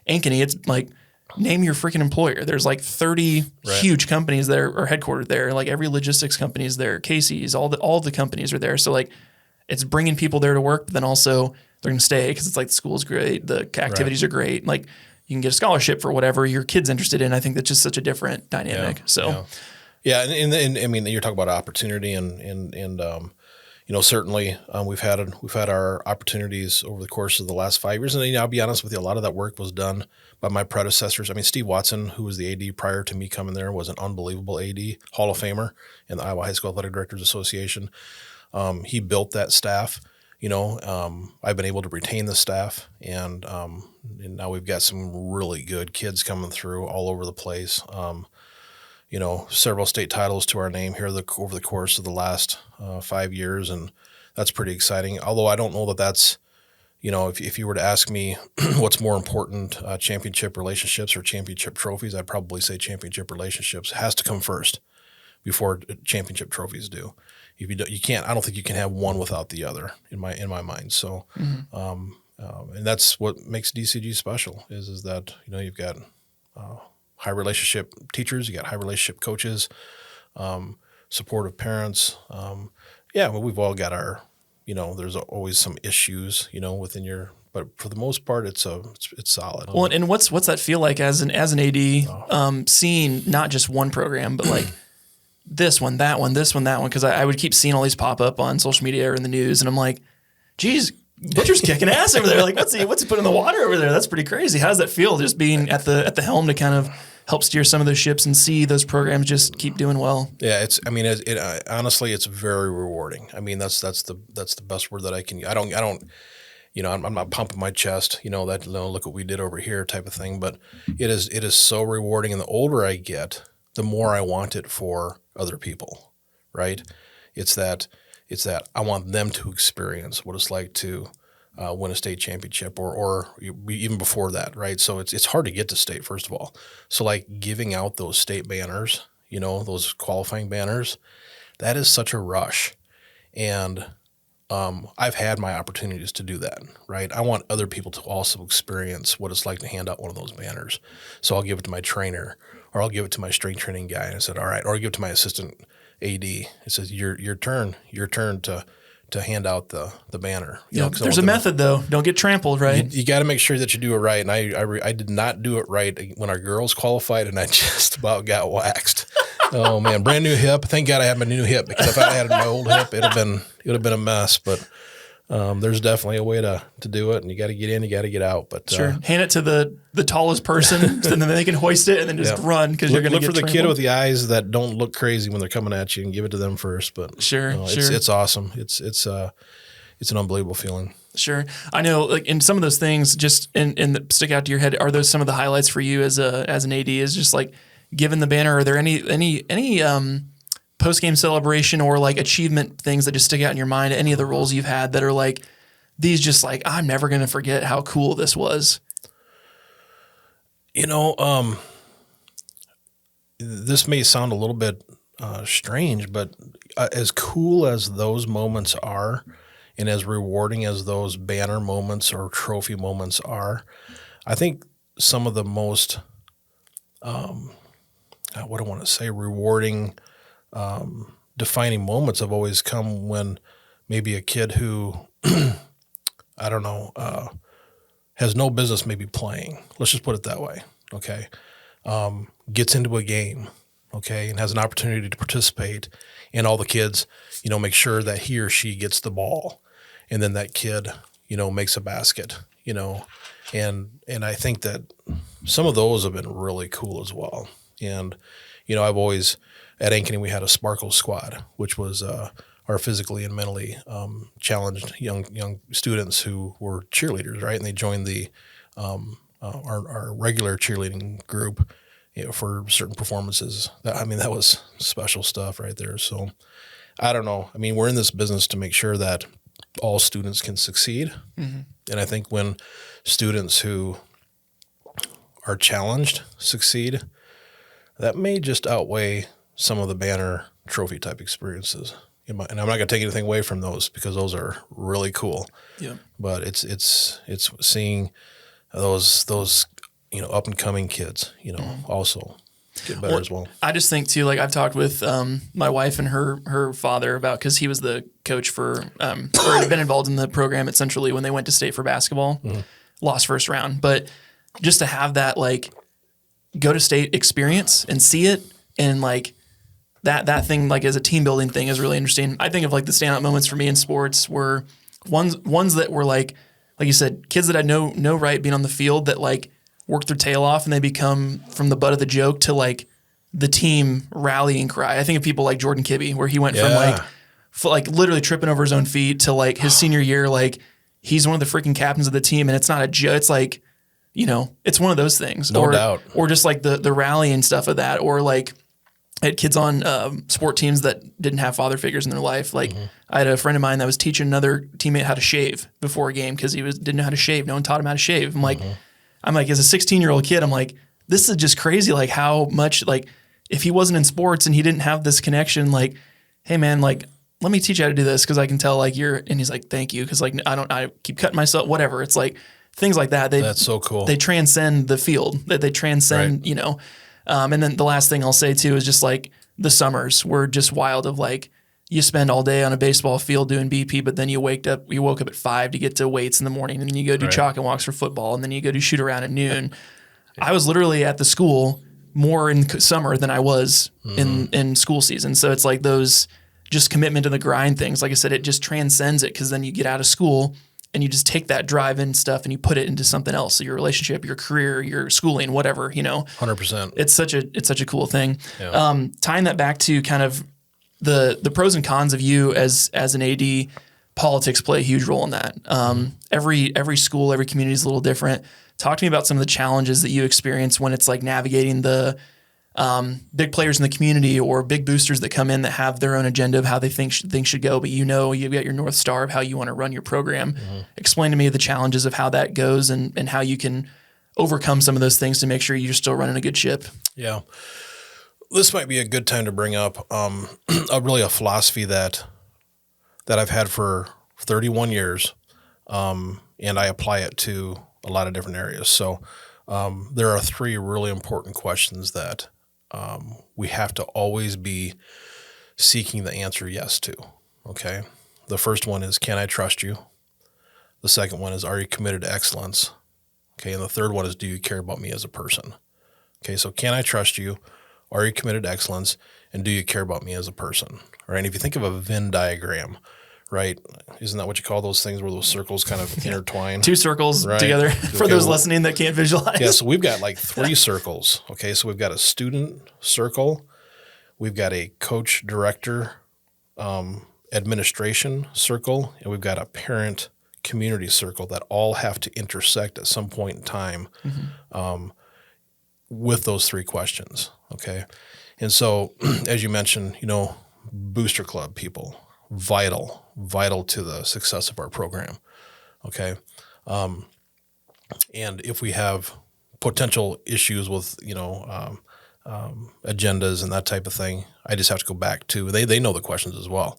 Ankeny, it's like name your freaking employer. There's like 30 huge companies that are headquartered there. Like every logistics company is there. Casey's, all the companies are there. So like it's bringing people there to work, but then also they're going to stay because it's like the school's great, the activities are great. Like you can get a scholarship for whatever your kid's interested in. I think that's just such a different dynamic. And I mean, you're talking about opportunity and certainly we've had our opportunities over the course of the last 5 years. And I'll be honest with you, a lot of that work was done by my predecessors. I mean, Steve Watson, who was the AD prior to me coming there, was an unbelievable AD, Hall of Famer in the Iowa High School Athletic Directors Association. He built that staff. I've been able to retain the staff, and now we've got some really good kids coming through all over the place. Several state titles to our name here over the course of the last 5 years, and that's pretty exciting. Although I don't know that that's, if you were to ask me what's more important, championship relationships or championship trophies, I'd probably say championship relationships has to come first before championship trophies do. If you can't, I don't think you can have one without the other in my mind. So, and that's what makes DCG special is that you've got high relationship teachers, you got high relationship coaches, supportive parents. Well, we've all got our, there's always some issues, within but for the most part, it's solid. Well, and what's that feel like as an AD, seeing not just one program, but like this one, that one, this one, that one, because I would keep seeing all these pop up on social media or in the news, and I'm like, geez, Buttjer's kicking ass over there. Like, what's he put in the water over there? That's pretty crazy. How does that feel, just being at the helm to kind of help steer some of those ships and see those programs just keep doing well? Yeah, honestly, it's very rewarding. I mean, that's the best word that I can. I'm not pumping my chest, that look what we did over here type of thing. But it is so rewarding, and the older I get, the more I want it for other people, right? It's that I want them to experience what it's like to win a state championship or even before that, right? So it's hard to get to state, first of all. So like giving out those state banners, those qualifying banners, that is such a rush. And I've had my opportunities to do that, right? I want other people to also experience what it's like to hand out one of those banners. So I'll give it to my trainer, or I'll give it to my strength training guy, and I said, all right, or I'll give it to my assistant AD. It says, your turn to hand out the banner. There's a method though. Don't get trampled, right? You got to make sure that you do it right. And I did not do it right when our girls qualified, and I just about got waxed. Oh man, brand new hip. Thank God I had my new hip, because if I had my old hip, it would have been a mess. But there's definitely a way to do it, and you got to get in, you got to get out. But sure, hand it to the tallest person, and then they can hoist it and then just run, because you're going to get look for the trampled. kid with the eyes that don't look crazy when they're coming at you, and give it to them first. But sure. It's awesome. It's an unbelievable feeling. Sure. I know, like, in some of those things just in stick out to your head, are those some of the highlights for you as an AD, is just like given the banner? Are there any post-game celebration or like achievement things that just stick out in your mind, any of the roles you've had that are like, these just like, I'm never going to forget how cool this was? You know, this may sound a little bit strange, but as cool as those moments are, and as rewarding as those banner moments or trophy moments are, I think some of the most, what do I want to say, rewarding, defining moments have always come when maybe a kid who, I don't know, has no business maybe playing. Let's just put it that way. Okay. Gets into a game. Okay. And has an opportunity to participate, and all the kids, make sure that he or she gets the ball. And then that kid, makes a basket, and I think that some of those have been really cool as well. And, I've always, at Ankeny, we had a Sparkle Squad, which was our physically and mentally challenged young students who were cheerleaders, right? And they joined our regular cheerleading group, for certain performances. That was special stuff right there. So I don't know. We're in this business to make sure that all students can succeed. Mm-hmm. And I think when students who are challenged succeed, that may just outweigh some of the banner trophy type experiences. And I'm not going to take anything away from those, because those are really cool. Yeah. But it's seeing those up and coming kids, also get better as well. I just think too, like I've talked with my wife and her father about, because he was the coach for or had been involved in the program at Central Lee when they went to state for basketball, lost first round. But just to have that like go to state experience and see it, and like that thing like as a team building thing is really interesting. I think of like the standout moments for me in sports were ones that were like you said, kids that had no right being on the field that like work their tail off, and they become from the butt of the joke to like the team rallying cry. I think of people like Jordan Kibbe, where he went from like literally tripping over his own feet to like his senior year, like he's one of the freaking captains of the team, and it's not a joke. It's like, it's one of those things. No doubt. Or just like the rallying stuff of that, or like I had kids on sport teams that didn't have father figures in their life. Like I had a friend of mine that was teaching another teammate how to shave before a game because he didn't know how to shave. No one taught him how to shave. I'm like, as a 16-year-old kid, I'm like, this is just crazy. Like how much, like if he wasn't in sports and he didn't have this connection, like, hey man, like, let me teach you how to do this. Cause I can tell like and he's like, thank you. Cause like, I keep cutting myself, whatever. It's like things like that. That's so cool. They transcend the field, that they transcend, right. And then the last thing I'll say too is just like the summers were just wild of like, you spend all day on a baseball field doing BP, but then you woke up at 5 to get to weights in the morning, and then you go do chalk and walks for football, and then you go do shoot around at noon. I was literally at the school more in summer than I was in school season. So it's like those just commitment to the grind things. Like I said, it just transcends it, because then you get out of school and you just take that drive and stuff and you put it into something else. So your relationship, your career, your schooling, whatever, 100%. It's such a cool thing. Yeah. Tying that back to kind of the pros and cons of you as an AD, politics play a huge role in that. Every school, every community is a little different. Talk to me about some of the challenges that you experience when it's like navigating the big players in the community or big boosters that come in that have their own agenda of how they think things should go, but you've got your North Star of how you want to run your program. Explain to me the challenges of how that goes and how you can overcome some of those things to make sure you're still running a good ship. Yeah. This might be a good time to bring up a philosophy that I've had for 31 years, and I apply it to a lot of different areas. So there are 3 really important questions that we have to always be seeking the answer yes to, okay? The first one is, can I trust you? The second one is, are you committed to excellence? Okay, and the third one is, do you care about me as a person? Okay, so can I trust you? Are you committed to excellence? And do you care about me as a person? Right? And if you think of a Venn diagram, right? Isn't that what you call those things where those circles kind of intertwine? 2 circles together for those listening that can't visualize. Yeah, so we've got like 3 circles. Okay, so we've got a student circle. We've got a coach, director, administration circle. And we've got a parent community circle that all have to intersect at some point in time with those 3 questions. Okay. And so, as you mentioned, booster club people, vital to the success of our program. Okay. And if we have potential issues with, agendas and that type of thing, I just have to go back to, they know the questions as well.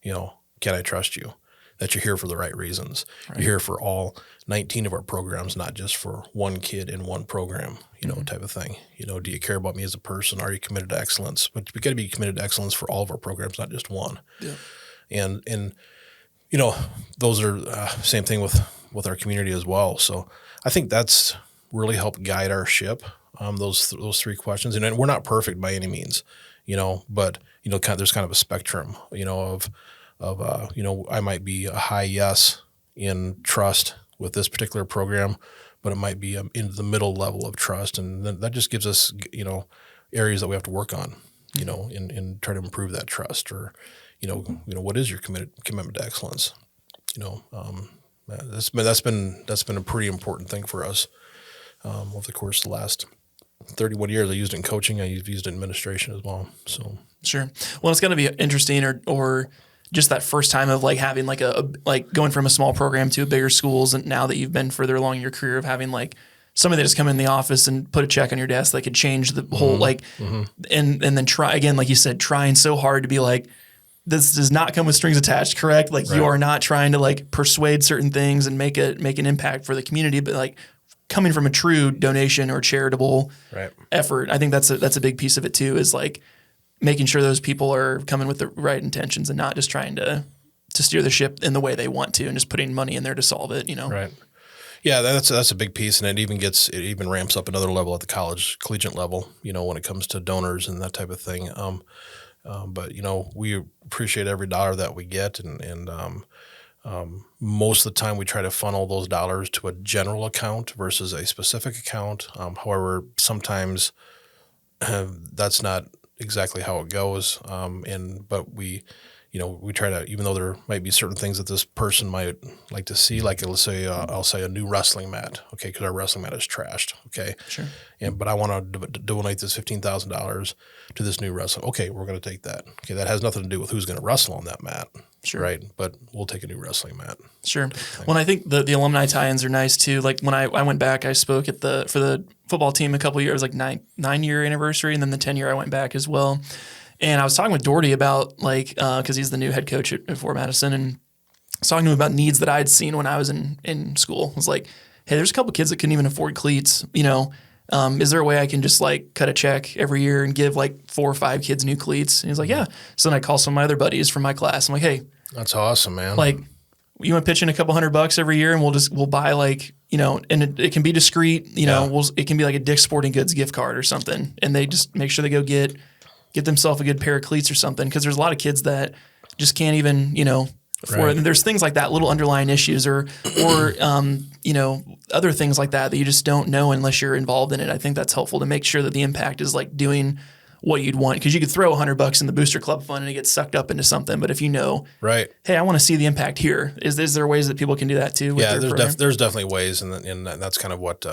Can I trust you? That you're here for the right reasons. Right. You're here for all 19 of our programs, not just for one kid in one program, type of thing. Do you care about me as a person? Are you committed to excellence? But we got to be committed to excellence for all of our programs, not just one. Yeah. And those are same thing with our community as well. So I think that's really helped guide our ship. Those three questions, and we're not perfect by any means, but there's kind of a spectrum, I might be a high yes in trust with this particular program, but it might be in the middle level of trust, and that just gives us areas that we have to work on, and try to improve that trust, or what is your commitment to excellence? That's been a pretty important thing for us over the course of the last 31 years. I used it in coaching. I've used it in administration as well. So sure. Well, it's going to be interesting, or just that first time of like having like like going from a small program to a bigger schools, and now that you've been further along in your career, of having like somebody that just come in the office and put a check on your desk that could change the whole and then try again, like you said, trying so hard to be like, this does not come with strings attached, correct? Like right. You are not trying to like persuade certain things and make an impact for the community, but like coming from a true donation or charitable effort. I think that's a big piece of it too, is like making sure those people are coming with the right intentions and not just trying to steer the ship in the way they want to and just putting money in there to solve it, Right. Yeah, that's a big piece, and it even ramps up another level at the collegiate level, when it comes to donors and that type of thing. But we appreciate every dollar that we get, and most of the time we try to funnel those dollars to a general account versus a specific account. However, sometimes that's not exactly how it goes. But we try to, even though there might be certain things that this person might like to see, like let's say, I'll say a new wrestling mat, okay, because our wrestling mat is trashed, okay? Sure. But I want to donate this $15,000 to this new wrestling. Okay, we're going to take that. Okay, that has nothing to do with who's going to wrestle on that mat, sure, right? But we'll take a new wrestling mat. Sure. Well, I think the alumni tie-ins are nice too. Like when I went back, I spoke for the football team a couple of years, like 9-year anniversary, and then the 10-year I went back as well. And I was talking with Doherty about because he's the new head coach at Fort Madison, and I was talking to him about needs that I'd seen when I was in school. I was like, hey, there's a couple kids that couldn't even afford cleats. Is there a way I can just like cut a check every year and give like 4 or 5 kids new cleats? And he's like, yeah. So then I call some of my other buddies from my class. I'm like, hey, that's awesome, man. Like, you want to pitch in a couple $100 every year, and we'll buy like, and it can be discreet, it can be like a Dick's Sporting Goods gift card or something. And they just make sure they go get themselves a good pair of cleats or something. Cause there's a lot of kids that just can't even, afford it. And there's things like that, little underlying issues or other things like that you just don't know unless you're involved in it. I think that's helpful to make sure that the impact is like doing what you'd want. Cause you could throw $100 in the booster club fund and it gets sucked up into something. But if hey, I want to see the impact here. Is there ways that people can do that too? Yeah, there's definitely ways. And that's kind of what,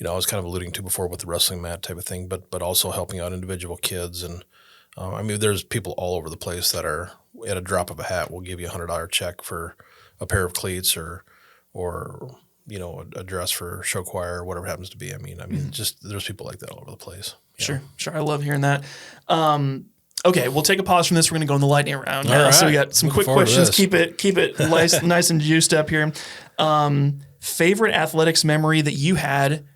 I was kind of alluding to before with the wrestling mat type of thing, but also helping out individual kids. And there's people all over the place that are at a drop of a hat will give you $100 check for a pair of cleats or a dress for show choir or whatever it happens to be. Just there's people like that all over the place. Sure. I love hearing that. Okay, we'll take a pause from this. We're going to go in the lightning round. All right. So we got some quick questions. Keep it nice and juiced up here. Favorite athletics memory that you had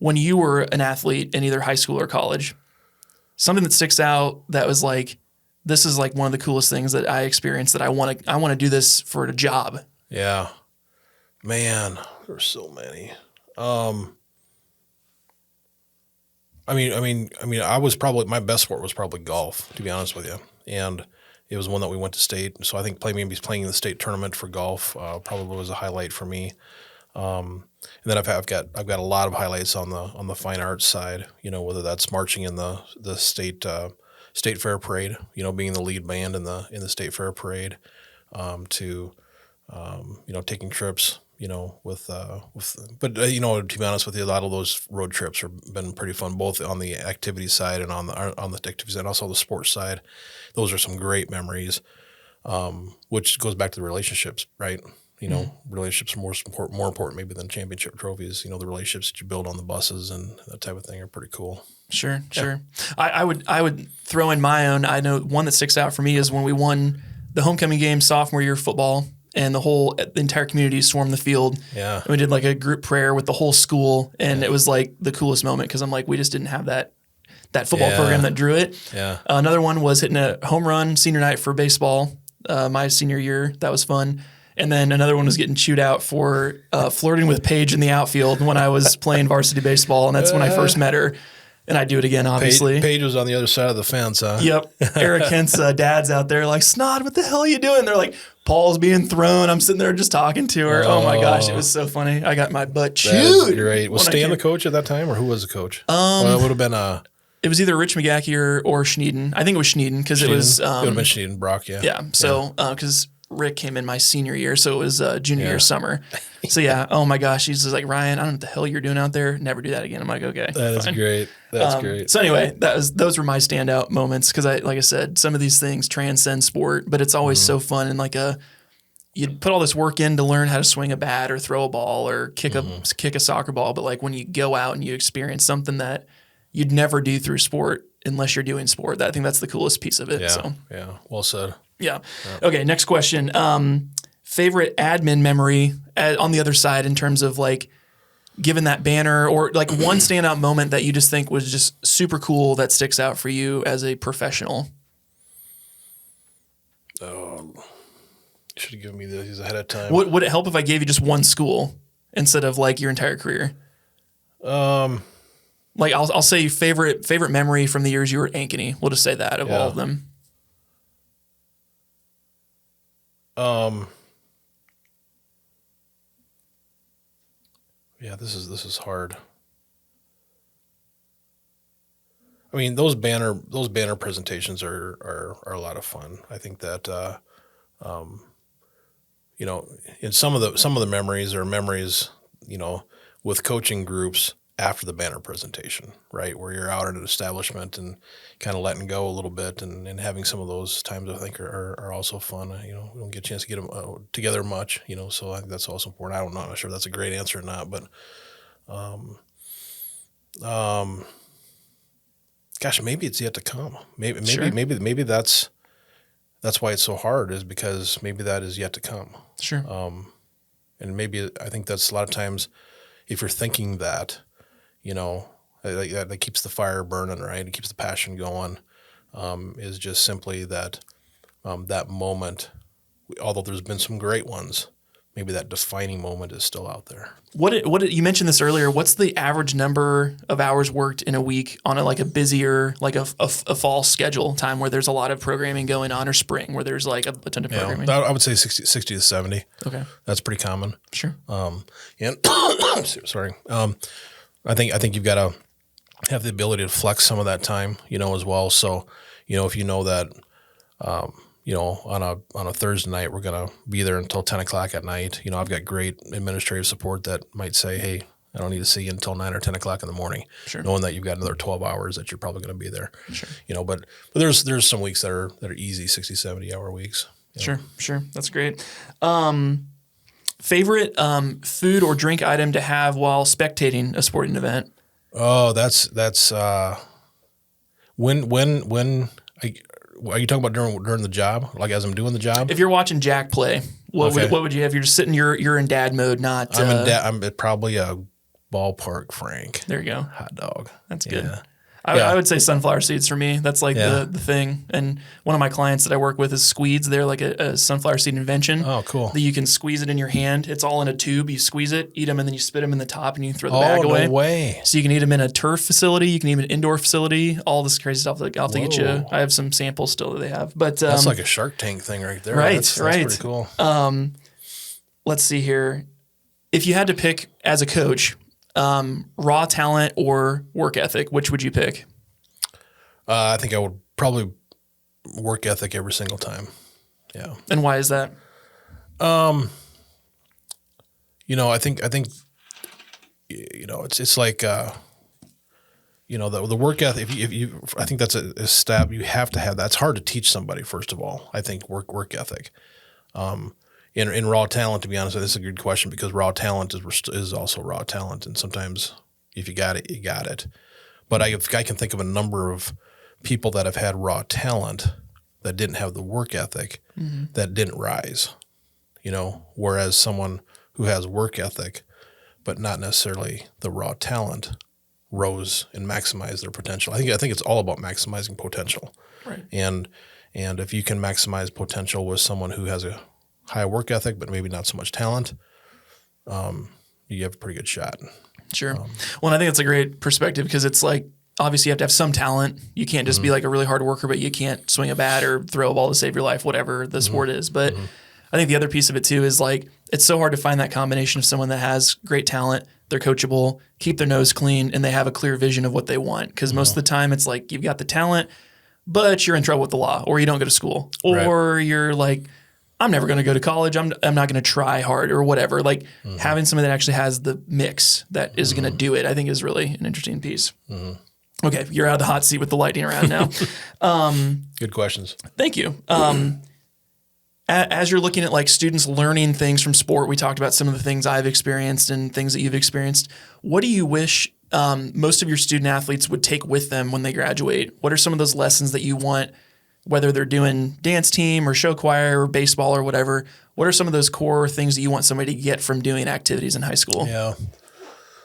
when you were an athlete in either high school or college? Something that sticks out that was like, this is like one of the coolest things that I experienced, that I want to do this for a job. Yeah, man, there's so many. I was probably, my best sport was probably golf, to be honest with you. And it was one that we went to state. So I think playing in the state tournament for golf probably was a highlight for me. And then I've got a lot of highlights on the fine arts side, whether that's marching in the state fair parade, being the lead band in the state fair parade, to taking trips, but to be honest with you, a lot of those road trips have been pretty fun, both on the activity side and on the activities and also the sports side. Those are some great memories, which goes back to the relationships, right? relationships are more important maybe than championship trophies. The relationships that you build on the buses and that type of thing are pretty cool. Sure. I would throw in my own. I know one that sticks out for me is when we won the homecoming game sophomore year football, and the entire community swarmed the field. Yeah. And we did like a group prayer with the whole school, and it was like the coolest moment because I'm like, we just didn't have that football program that drew it. Yeah. Another one was hitting a home run senior night for baseball, my senior year. That was fun. And then another one was getting chewed out for flirting with Paige in the outfield when I was playing varsity baseball, and that's when I first met her. And I'd do it again, obviously. Paige was on the other side of the fence, huh? Yep. Eric Kent's dad's out there like, Snaadt, what the hell are you doing? They're like, Paul's being thrown. I'm sitting there just talking to her. Oh my gosh, it was so funny. I got my butt chewed. That is great. Was Stan the coach at that time, or who was the coach? Well, it would have been it was either Rich McGackey or Schneeden. I think it was Schneeden because it was. It would have been Schneeden, Brock, yeah. Yeah. So, because Rick came in my senior year, so it was junior year summer. So yeah, oh my gosh, he's just like, Ryan, I don't know what the hell you're doing out there. Never do that again. I'm like, okay, that is great. That's great. So anyway, those were my standout moments because like I said, some of these things transcend sport, but it's always so fun and like you put all this work in to learn how to swing a bat or throw a ball or kick a soccer ball, but like when you go out and you experience something that you'd never do through sport unless you're doing sport, I think that's the coolest piece of it. Yeah, well said. Yeah. Okay, next question. Favorite admin memory on the other side in terms of like given that banner or like one standout moment that you just think was just super cool that sticks out for you as a professional? You should have given me these ahead of time. Would it help if I gave you just one school instead of like your entire career? Like I'll say favorite memory from the years you were at Ankeny. We'll just say that of all of them. Yeah, this is hard. I mean, those banner presentations are a lot of fun. I think that in some of the memories are memories, with coaching groups after the banner presentation, right? Where you're out at an establishment and kind of letting go a little bit and having some of those times I think are also fun. We don't get a chance to get them together much, so I think that's also important. I'm not sure if that's a great answer or not, but gosh, maybe it's yet to come. Maybe that's why it's so hard is because maybe that is yet to come. Sure. And maybe I think that's a lot of times if you're thinking that, that keeps the fire burning, right? It keeps the passion going. Is just simply that that moment. Although there's been some great ones, maybe that defining moment is still out there. What you mentioned this earlier? What's the average number of hours worked in a week on a busier like a fall schedule time where there's a lot of programming going on, or spring where there's like a ton of programming? I would say 60 to 70. Okay, that's pretty common. Sure. And sorry. I think you've got to have the ability to flex some of that time, as well. So, if you know that, on a Thursday night, we're going to be there until 10 o'clock at night. I've got great administrative support that might say, hey, I don't need to see you until 9 or 10 o'clock in the morning, sure. Knowing that you've got another 12 hours that you're probably going to be there. Sure. But there's some weeks that are easy 60, 70 hour weeks. Sure. That's great. Favorite food or drink item to have while spectating a sporting event? Oh, that's when are you talking about during the job, like as I'm doing the job? If you're watching Jack play, what would you have? You're just sitting. You're in dad mode, not. I'm probably a ballpark Frank. There you go. Hot dog. That's good. I would say sunflower seeds for me. That's like the thing. And one of my clients that I work with is Squeeds. They're like a sunflower seed invention. Oh, cool. That you can squeeze it in your hand. It's all in a tube. You squeeze it, eat them, and then you spit them in the top, and you throw the bag away. No way. So you can eat them in a turf facility. You can eat them in an indoor facility. All this crazy stuff. Like, I'll have to get you. I have some samples still that they have. But that's like a Shark Tank thing right there. Right, that's pretty cool. Let's see here. If you had to pick as a coach, raw talent or work ethic, which would you pick? I think I would probably work ethic every single time. Yeah. And why is that? I think it's like the work ethic. I think that's a step you have to have. That's hard to teach somebody. First of all, I think work ethic. in raw talent, to be honest, this is a good question because raw talent is also raw talent. And sometimes if you got it, you got it. But I can think of a number of people that have had raw talent that didn't have the work ethic that didn't rise, whereas someone who has work ethic but not necessarily the raw talent rose and maximized their potential. I think it's all about maximizing potential. Right. And if you can maximize potential with someone who has a high work ethic but maybe not so much talent, you have a pretty good shot. Sure. Well, and I think it's a great perspective because it's like, obviously you have to have some talent. You can't just be like a really hard worker, but you can't swing a bat or throw a ball to save your life, whatever the sport is. But I think the other piece of it too is like, it's so hard to find that combination of someone that has great talent, they're coachable, keep their nose clean, and they have a clear vision of what they want. Because most of the time it's like, you've got the talent, but you're in trouble with the law, or you don't go to school, or you're like, I'm never going to go to college. I'm not going to try hard or whatever. Like having somebody that actually has the mix that is going to do it, I think is really an interesting piece. Okay, you're out of the hot seat with the lightning round now. Good questions. Thank you. As you're looking at like students learning things from sport, we talked about some of the things I've experienced and things that you've experienced. What do you wish most of your student athletes would take with them when they graduate? What are some of those lessons that you want, whether they're doing dance team or show choir or baseball or whatever? What are some of those core things that you want somebody to get from doing activities in high school? Yeah.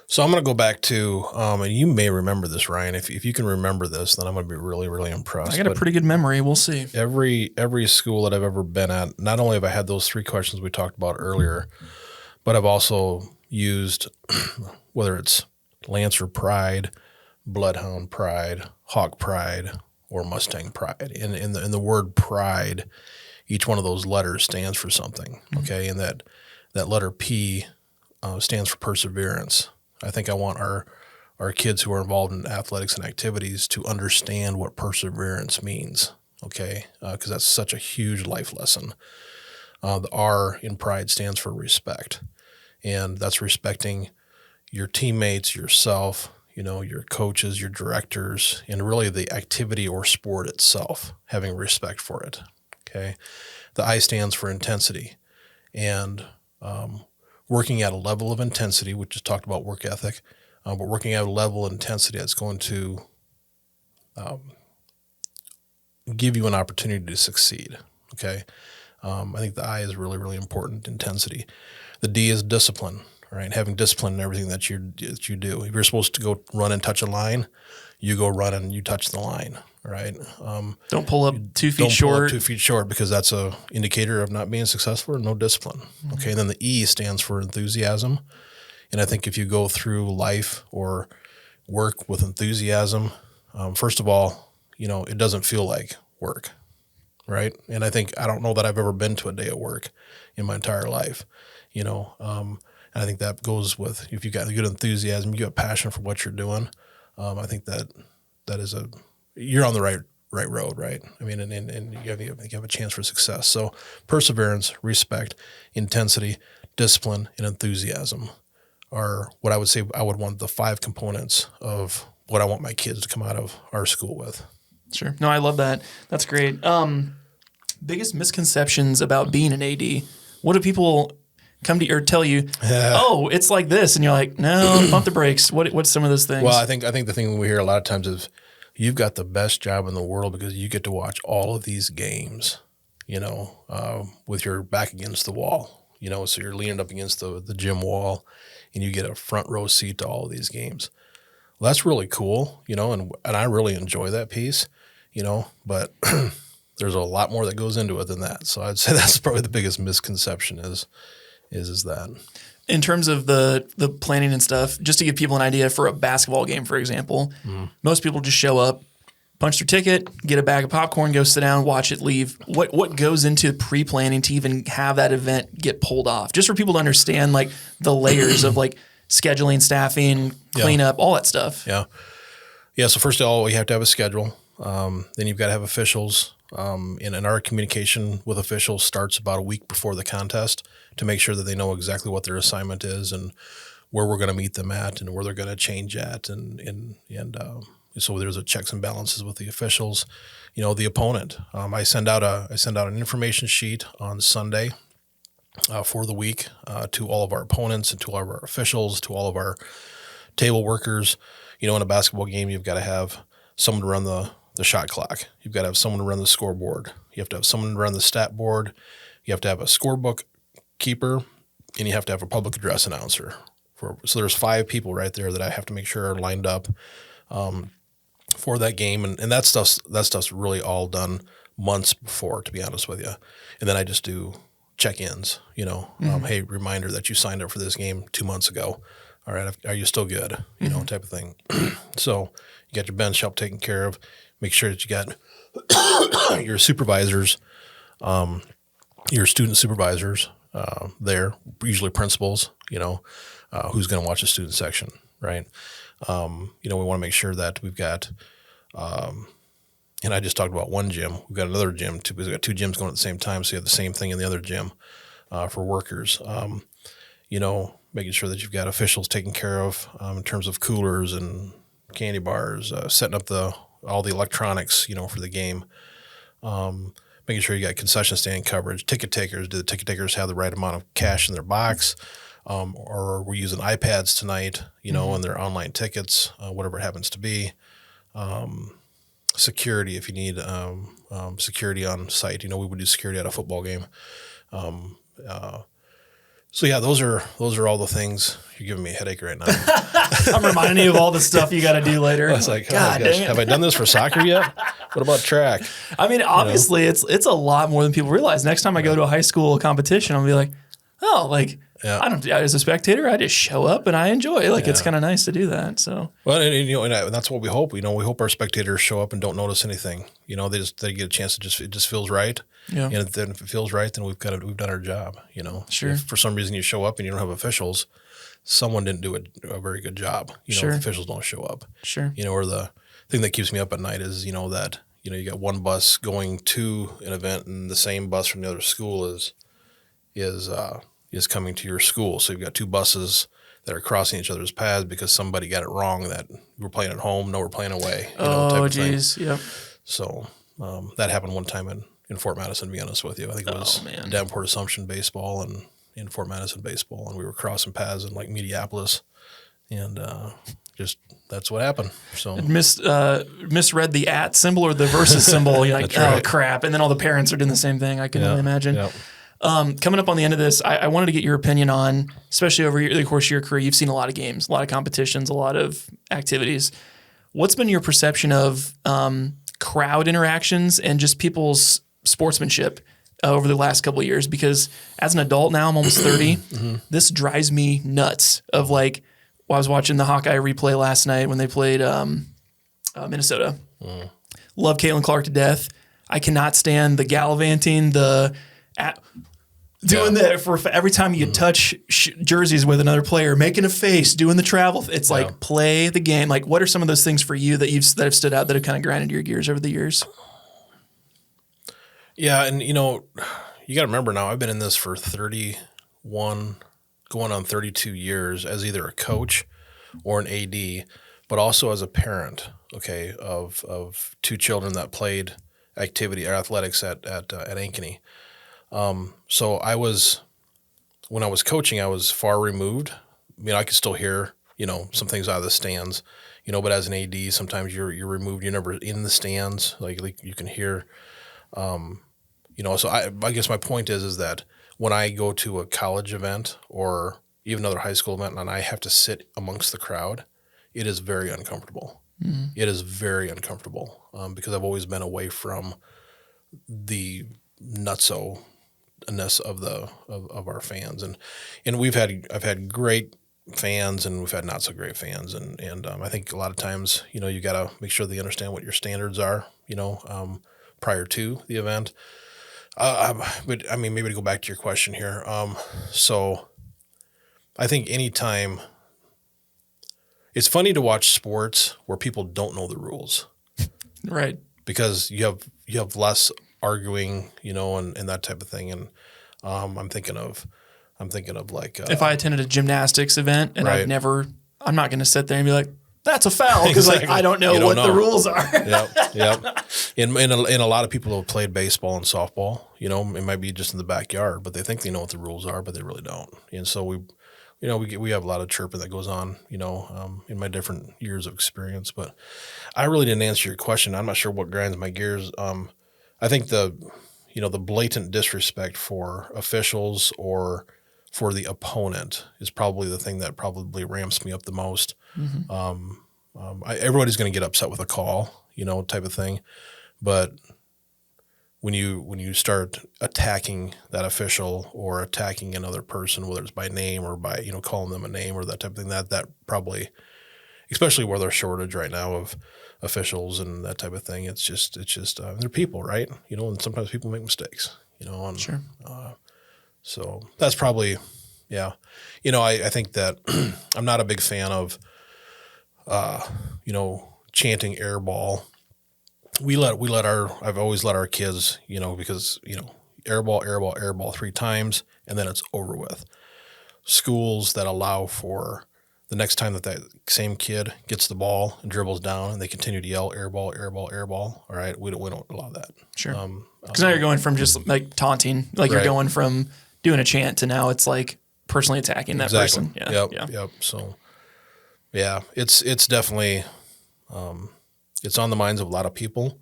So I'm going to go back to, and you may remember this, Ryan. If you can remember this, then I'm going to be really, really impressed. I got a pretty good memory. We'll see. Every school that I've ever been at, not only have I had those 3 questions we talked about earlier, but I've also used, whether it's Lancer pride, Bloodhound pride, Hawk pride, or Mustang pride. In the word pride, each one of those letters stands for something. Okay, and that letter P stands for perseverance. I think I want our kids who are involved in athletics and activities to understand what perseverance means, okay? Because that's such a huge life lesson. The R in pride stands for respect, and that's respecting your teammates, yourself, your coaches, your directors, and really the activity or sport itself, having respect for it, okay? The I stands for intensity, and working at a level of intensity, we just talked about work ethic, but working at a level of intensity that's going to give you an opportunity to succeed, okay? I think the I is really, really important, intensity. The D is discipline, right? Having discipline in everything that you do. If you're supposed to go run and touch a line, you go run and you touch the line, right? Don't pull up 2 feet don't short. pull up 2 feet short because that's a indicator of not being successful or no discipline. Okay, and then the E stands for enthusiasm. And I think if you go through life or work with enthusiasm, first of all, it doesn't feel like work, right? And I don't know that I've ever been to a day of work in my entire life, and I think that goes with, if you got a good enthusiasm, you got passion for what you're doing. I think that is you're on the right road, right? I mean, and you have a chance for success. So perseverance, respect, intensity, discipline, and enthusiasm are what I would say I would want the 5 components of what I want my kids to come out of our school with. Sure. No, I love that. That's great. Biggest misconceptions about being an AD. What do people come to you or tell you, oh, it's like this, and you're like, no, pump the brakes. What's some of those things? Well, I think the thing we hear a lot of times is you've got the best job in the world because you get to watch all of these games, with your back against the wall, so you're leaning up against the gym wall and you get a front row seat to all of these games. Well, that's really cool, and I really enjoy that piece, but there's a lot more that goes into it than that. So I'd say that's probably the biggest misconception is that. In terms of the planning and stuff, just to give people an idea for a basketball game, for example, most people just show up, punch their ticket, get a bag of popcorn, go sit down, watch it, leave. What goes into pre-planning to even have that event get pulled off? Just for people to understand like the layers of like scheduling, staffing, cleanup, all that stuff. Yeah. Yeah. So first of all, we have to have a schedule. Then you've got to have officials. And our communication with officials starts about a week before the contest to make sure that they know exactly what their assignment is and where we're going to meet them at and where they're going to change at. And so there's a checks and balances with the officials. The opponent. I send out an information sheet on Sunday for the week to all of our opponents and to all of our officials, to all of our table workers. In a basketball game, you've got to have someone to run the shot clock. You've got to have someone to run the scoreboard. You have to have someone to run the stat board. You have to have a scorebook keeper, and you have to have a public address announcer. So there's 5 people right there that I have to make sure are lined up for that game, and that stuff's really all done months before, to be honest with you. And then I just do check-ins. Hey, reminder that you signed up for this game 2 months ago. All right, are you still good? Type of thing. So you got your bench help taken care of. Make sure that you got your supervisors, your student supervisors there, usually principals, who's going to watch the student section, right? We want to make sure that we've got, and I just talked about one gym. We've got another gym, too, because we've got 2 gyms going at the same time, so you have the same thing in the other gym for workers. Making sure that you've got officials taken care of in terms of coolers and candy bars, setting up all the electronics, for the game. Making sure you got concession stand coverage, ticket takers. Do the ticket takers have the right amount of cash in their box? Or we're using iPads tonight, and their online tickets, whatever it happens to be. Security, if you need security on site, we would do security at a football game. So yeah, those are all the things. You're giving me a headache right now. I'm reminding you of all the stuff you got to do later. It's like, God, dang it. Have I done this for soccer yet? What about track? I mean, obviously, it's a lot more than people realize. Next time I go to a high school competition, I'll be like, I don't. As a spectator, I just show up and I enjoy. It's kind of nice to do that. So well, and that's what we hope. We hope our spectators show up and don't notice anything. They get a chance to it just feels right. Yeah. And then if it feels right, then we've done our job. Sure. If for some reason you show up and you don't have officials, someone didn't do a very good job. Sure. If officials don't show up. Sure. Or the thing that keeps me up at night is that you got one bus going to an event and the same bus from the other school is coming to your school. So you've got 2 buses that are crossing each other's paths because somebody got it wrong that we're playing at home, no, we're playing away. Oh, geez. Yep. So that happened one time in Fort Madison, to be honest with you. I think it was Davenport Assumption baseball and in Fort Madison baseball, and we were crossing paths in Mediapolis, and just that's what happened. So misread the @ symbol or the versus symbol. You're like, right. Oh crap! And then all the parents are doing the same thing. I can only imagine. Yep. Coming up on the end of this, I wanted to get your opinion on, especially over the course of your career, you've seen a lot of games, a lot of competitions, a lot of activities. What's been your perception of crowd interactions and just people's sportsmanship over the last couple of years? Because as an adult now, I'm almost 30. This drives me nuts. I was watching the Hawkeye replay last night when they played Minnesota. Love Caitlin Clark to death. I cannot stand the gallivanting, doing that for every time you touch jerseys with another player, making a face, doing the travel. It's like play the game. What are some of those things for you that have stood out that have kind of grinded your gears over the years? Yeah, and you got to remember now, I've been in this for 31, going on 32 years as either a coach or an AD, but also as a parent, of 2 children that played activity or athletics at Ankeny. So when I was coaching, I was far removed. I could still hear, some things out of the stands, but as an AD, sometimes you're removed. You're never in the stands. Like you can hear, so I guess my point is that when I go to a college event or even another high school event and I have to sit amongst the crowd, it is very uncomfortable. Mm-hmm. It is very uncomfortable because I've always been away from the nutso-ness of our fans, and I've had great fans and we've had not so great fans, and I think a lot of times you got to make sure they understand what your standards are prior to the event. But I mean, maybe to go back to your question here, so I think anytime it's funny to watch sports where people don't know the rules, right? Because you have less arguing, and that type of thing. And I'm thinking of if I attended a gymnastics event and right. I'm not going to sit there and be like, that's a foul because exactly. I don't know what the rules are. Yep. And a lot of people have played baseball and softball, it might be just in the backyard, but they think they know what the rules are, but they really don't. And so we have a lot of chirping that goes on, in my different years of experience. But I really didn't answer your question. I'm not sure what grinds my gears. I think the blatant disrespect for officials or for the opponent is probably the thing that probably ramps me up the most. Everybody's going to get upset with a call, type of thing. But when you start attacking that official or attacking another person, whether it's by name or by, calling them a name or that type of thing, that probably, especially where there's shortage right now of officials and that type of thing, it's just they're people, right? And sometimes people make mistakes, and Sure. So that's probably, yeah. I think that I'm not a big fan of, chanting air ball. I've always let our kids, because, air ball 3 times, and then it's over with. Schools that allow for the next time that same kid gets the ball and dribbles down and they continue to yell air ball, air ball, air ball. All right. We don't allow that. Sure. Because now you're going from just like taunting, like you're going from doing a chant to now it's like personally attacking that person. Yeah. Yep. So yeah, it's definitely, it's on the minds of a lot of people.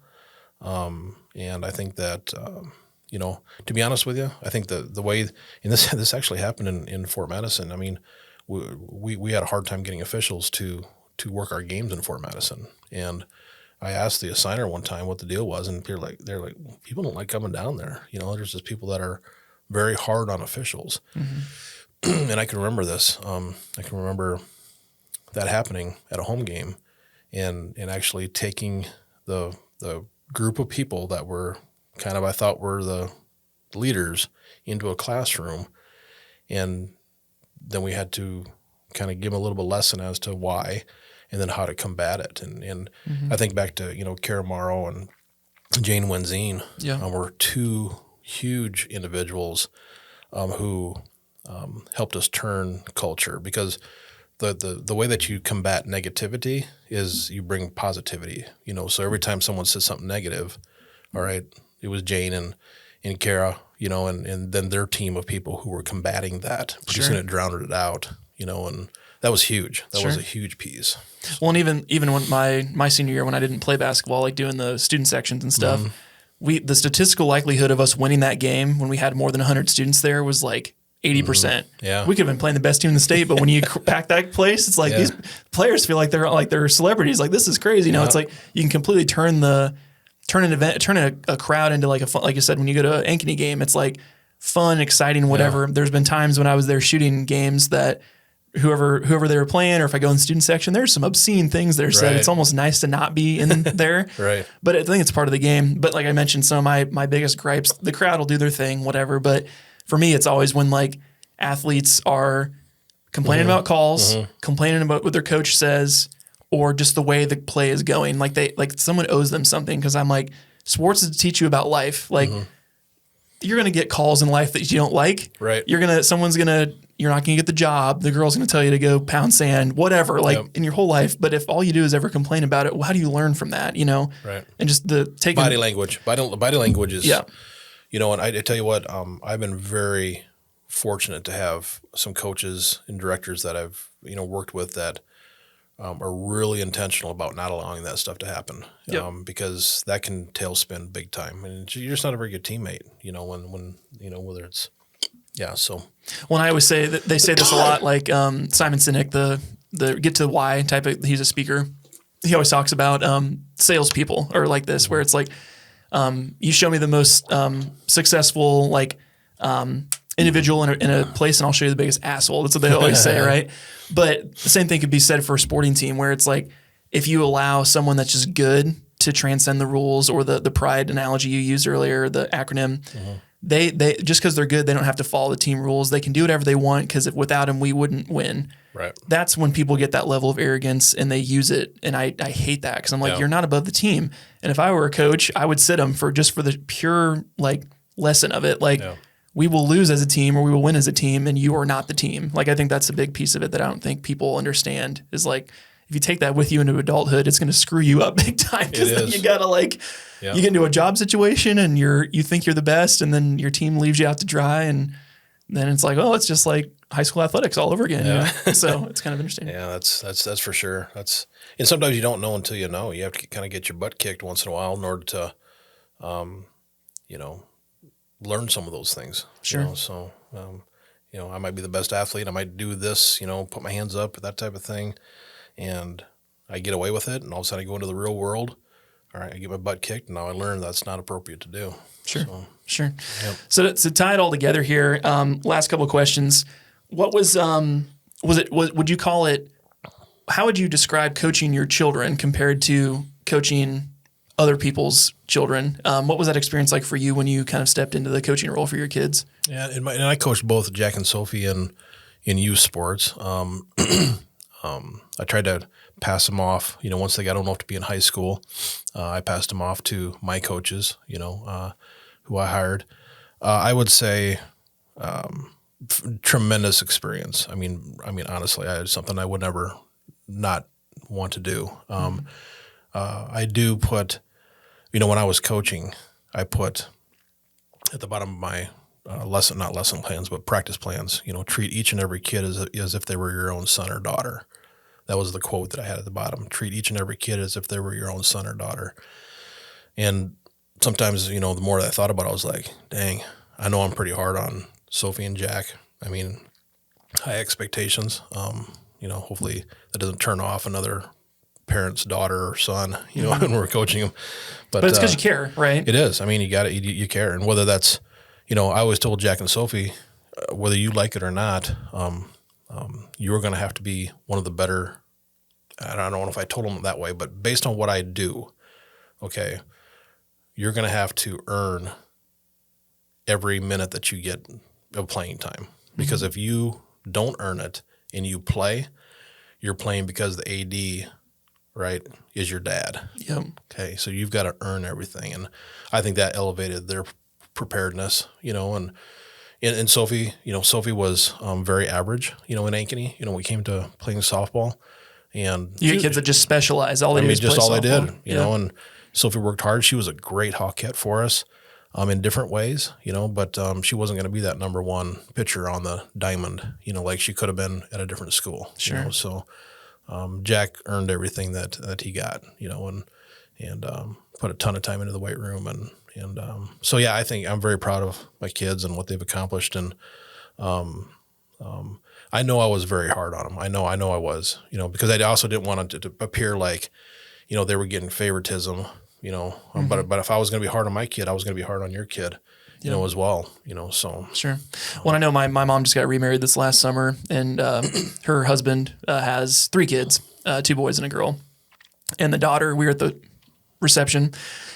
And I think that, to be honest with you, I think the way, and this actually happened in Fort Madison. I mean, we had a hard time getting officials to work our games in Fort Madison. And I asked the assigner one time what the deal was, and they're like, people don't like coming down there. There's just people that are very hard on officials. Mm-hmm. And I can remember this. I can remember that happening at a home game and actually taking the group of people that were kind of, I thought were the leaders into a classroom. And then we had to kind of give them a little bit of lesson as to why and then how to combat it. And I think back to, Kara Morrow and Jane Wenzine were 2 huge individuals who helped us turn culture, because the way that you combat negativity is you bring positivity, so every time someone says something negative, all right, it was Jane and Kara, and then their team of people who were combating that, producing it, drowning it out, and that was huge. That was a huge piece. Well, and even when my senior year, when I didn't play basketball, like doing the student sections and stuff, the statistical likelihood of us winning that game when we had more than 100 students there was like 80%. Yeah. We could have been playing the best team in the state, but when you pack that place, it's like these players feel like they're celebrities. Like, this is crazy. It's like you can completely turn a crowd into like like you said, when you go to an Ankeny game, it's like fun, exciting, whatever. Yeah. There's been times when I was there shooting games that whoever they were playing, or if I go in the student section, there's some obscene things that are said. It's almost nice to not be in there. Right. But I think it's part of the game. But like I mentioned, some of my biggest gripes, the crowd will do their thing, whatever. But for me, it's always when like athletes are complaining about calls, complaining about what their coach says, or just the way the play is going. Like someone owes them something, because I'm like, sports is to teach you about life. Like you're going to get calls in life that you don't like. Right. You're not going to get the job. The girl's going to tell you to go pound sand, whatever, in your whole life. But if all you do is ever complain about it, well, how do you learn from that? Right. And just body language. Body language is, and I tell you what, I've been very fortunate to have some coaches and directors that I've, worked with that are really intentional about not allowing that stuff to happen, because that can tailspin big time. And you're just not a very good teammate, when whether it's, so. Well, I always say that they say this a lot, like Simon Sinek, the get to the why type of, he's a speaker. He always talks about salespeople are like this, where it's like, you show me the most successful, individual in a place, and I'll show you the biggest asshole. That's what they always say, right? But the same thing could be said for a sporting team, where it's like, if you allow someone that's just good to transcend the rules, or the pride analogy you used earlier, the acronym, they just because they're good, they don't have to follow the team rules. They can do whatever they want, because without them, we wouldn't win. Right. That's when people get that level of arrogance and they use it. And I hate that, because I'm like, you're not above the team. And if I were a coach, I would sit them for the pure lesson of it. We will lose as a team, or we will win as a team, and you are not the team. I think that's a big piece of it that I don't think people understand, is if you take that with you into adulthood, it's going to screw you up big time. Because then you got to like, you get into a job situation and you think you're the best, and then your team leaves you out to dry, and then it's like, oh, it's just like high school athletics all over again. You know? So it's kind of interesting. Yeah, that's for sure. And sometimes you don't know until you know. You have to kind of get your butt kicked once in a while in order to, learn some of those things. Sure. So, I might be the best athlete. I might do this, put my hands up, that type of thing. And I get away with it. And all of a sudden I go into the real world. All right, I get my butt kicked. And now I learn that's not appropriate to do. Sure. So, Yep. So to tie it all together here, last couple of questions. What would you call it, how would you describe coaching your children compared to coaching other people's children? What was that experience like for you when you kind of stepped into the coaching role for your kids? Yeah, and I coached both Jack and Sophie in youth sports. I tried to pass them off. Once they got old enough to be in high school, I passed them off to my coaches, who I hired. I would say tremendous experience. I mean, honestly, I had something I would never not want to do. I do put, when I was coaching, I put at the bottom of my not lesson plans, but practice plans, treat each and every kid as if they were your own son or daughter. That was the quote that I had at the bottom. Treat each and every kid as if they were your own son or daughter. And sometimes, the more I thought about it, I was like, dang, I know I'm pretty hard on Sophie and Jack. I mean, high expectations. Hopefully that doesn't turn off another parent's daughter or son, when we're coaching them. But it's because you care, right? It is. I mean, you got it. You care. And whether that's, I always told Jack and Sophie, whether you like it or not, you're going to have to be one of the better. I don't know if I told them that way, but based on what I do, okay, you're going to have to earn every minute that you get of playing time. Because if you don't earn it and you play, you're playing because the AD, right, is your dad. Yep. Okay, so you've got to earn everything. And I think that elevated their preparedness, and Sophie, Sophie was very average, in Ankeny, when we came to playing softball. And you get kids that just specialize. All they do is play all softball. They did, and Sophie worked hard. She was a great Hawkette for us in different ways, but she wasn't going to be that number one pitcher on the diamond, like she could have been at a different school. Sure. So Jack earned everything that he got, and put a ton of time into the weight room. And so, yeah, I think I'm very proud of my kids and what they've accomplished. And I know I was very hard on them. I know I was, because I also didn't want it to appear like, they were getting favoritism, but if I was going to be hard on my kid, I was going to be hard on your kid, as well, so. Sure. Well, I know my mom just got remarried this last summer, and her husband has 3 kids, 2 boys and a girl. And the daughter, we were at the reception,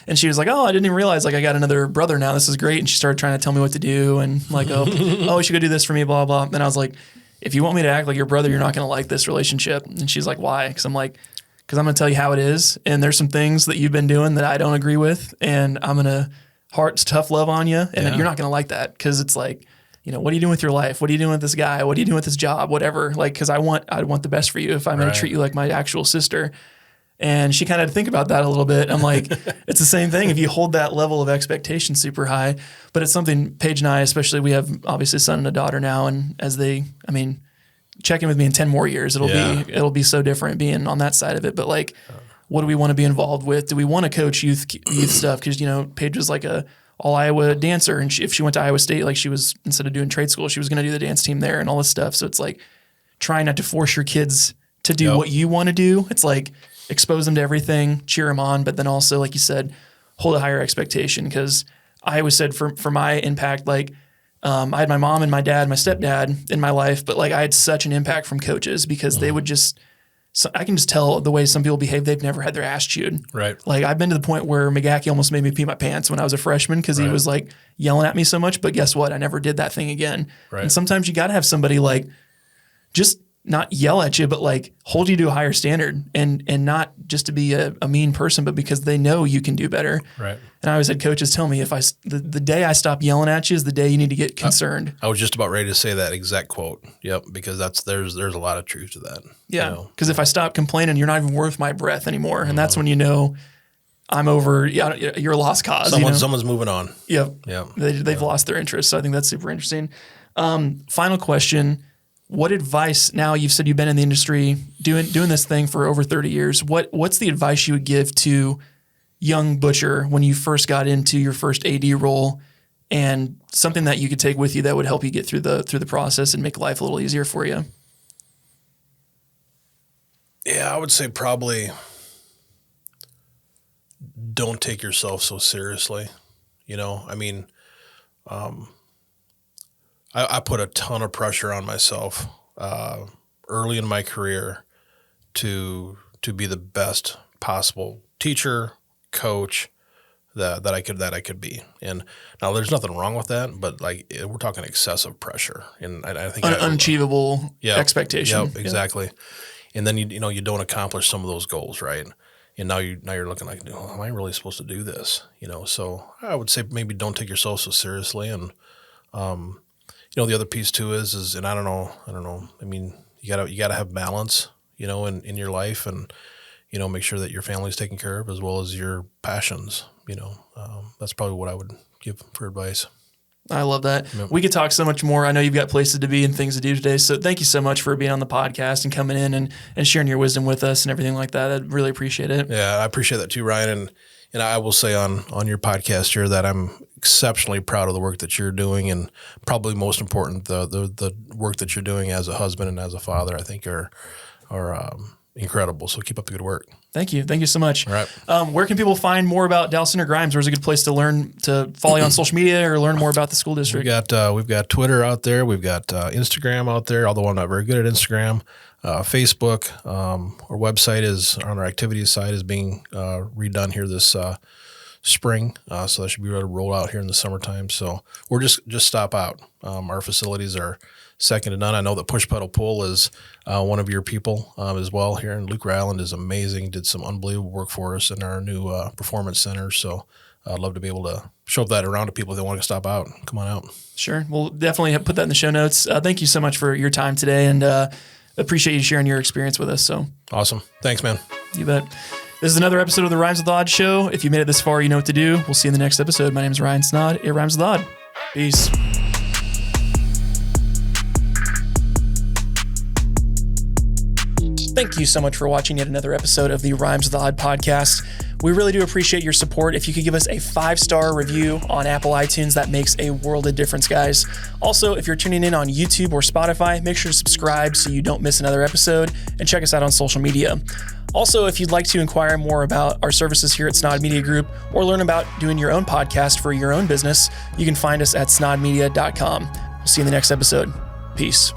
and she was like, oh, I didn't even realize I got another brother now. This is great. And she started trying to tell me what to do, and like, oh, you should go do this for me, blah, blah. And I was like, if you want me to act like your brother, you're not going to like this relationship. And she's like, why? Because I'm like, because I'm going to tell you how it is. And there's some things that you've been doing that I don't agree with. And I'm going to tough love on you. And you're not going to like that. Because it's like, what are you doing with your life? What are you doing with this guy? What are you doing with this job? Whatever. Like, because I want the best for you if I'm going to treat you like my actual sister. And she kind of had to think about that a little bit. I'm like, it's the same thing if you hold that level of expectation super high. But it's something Paige and I, especially, we have obviously a son and a daughter now. And as check in with me in 10 more years, it'll be so different being on that side of it. But like, what do we want to be involved with? Do we want to coach youth stuff? Because, Paige was like a all Iowa dancer. And if she went to Iowa State, like she was, instead of doing trade school, she was going to do the dance team there and all this stuff. So it's like trying not to force your kids to do what you want to do. It's like, expose them to everything, cheer them on, but then also, like you said, hold a higher expectation. Because I always said for my impact, like I had my mom and my dad, my stepdad in my life, but like I had such an impact from coaches because they would I can just tell the way some people behave. They've never had their ass chewed. Right. Like I've been to the point where McGackey almost made me pee my pants when I was a freshman because he was like yelling at me so much. But guess what? I never did that thing again. Right. And sometimes you got to have somebody like just not yell at you, but like hold you to a higher standard, and not just to be a mean person, but because they know you can do better. Right. And I always had coaches tell me, the day I stop yelling at you is the day you need to get concerned. I was just about ready to say that exact quote. Yep. Because there's a lot of truth to that. Yeah. Because if I stop complaining, you're not even worth my breath anymore. And that's when you know I'm over, you're a lost cause. Someone's moving on. Yep. Yeah. They've lost their interest. So I think that's super interesting. Final question. What advice, now you've said you've been in the industry doing this thing for over 30 years. What's the advice you would give to young Buttjer when you first got into your first AD role, and something that you could take with you that would help you get through the process and make life a little easier for you? Yeah, I would say probably don't take yourself so seriously. I put a ton of pressure on myself early in my career to be the best possible teacher, coach that I could be. And now there's nothing wrong with that, but like we're talking excessive pressure, and I think unachievable expectation. Yep, exactly. Yep. And then you don't accomplish some of those goals, right? And now you're looking like, am I really supposed to do this? So I would say maybe don't take yourself so seriously. And the other piece too is, and I don't know. I mean, you gotta have balance, in your life, and make sure that your family's taken care of as well as your passions. That's probably what I would give for advice. I love that. Yep. We could talk so much more. I know you've got places to be and things to do today. So thank you so much for being on the podcast and coming in and sharing your wisdom with us and everything like that. I really appreciate it. Yeah, I appreciate that too, Ryan. And I will say on your podcast here that I'm exceptionally proud of the work that you're doing, and probably most important, the work that you're doing as a husband and as a father, I think are incredible. So keep up the good work. Thank you. Thank you so much. All right. Where can people find more about Dallas Center Grimes? Where's a good place to follow you on social media or learn more about the school district? We've got Twitter out there. We've got Instagram out there, although I'm not very good at Instagram. Facebook. Our website is on our activities side is being redone here this spring. So that should be ready to roll out here in the summertime. So we're just stop out. Our facilities are second to none. I know that Push Pedal Pull is one of your people as well here, and Luke Ryland is amazing. Did some unbelievable work for us in our new performance center. So I'd love to be able to show that around to people if they want to stop out. Come on out. Sure. We'll definitely put that in the show notes. Thank you so much for your time today, and appreciate you sharing your experience with us. So awesome. Thanks, man. You bet. This is another episode of the Rhymes with Odd show. If you made it this far, you know what to do. We'll see you in the next episode. My name is Ryan Snaadt. It rhymes with odd. Peace. Thank you so much for watching yet another episode of the Rhymes with Odd podcast. We really do appreciate your support. If you could give us a 5-star review on Apple iTunes, that makes a world of difference, guys. Also, if you're tuning in on YouTube or Spotify, make sure to subscribe so you don't miss another episode, and check us out on social media. Also, if you'd like to inquire more about our services here at Snaadt Media Group or learn about doing your own podcast for your own business, you can find us at snaadmedia.com. We'll see you in the next episode. Peace.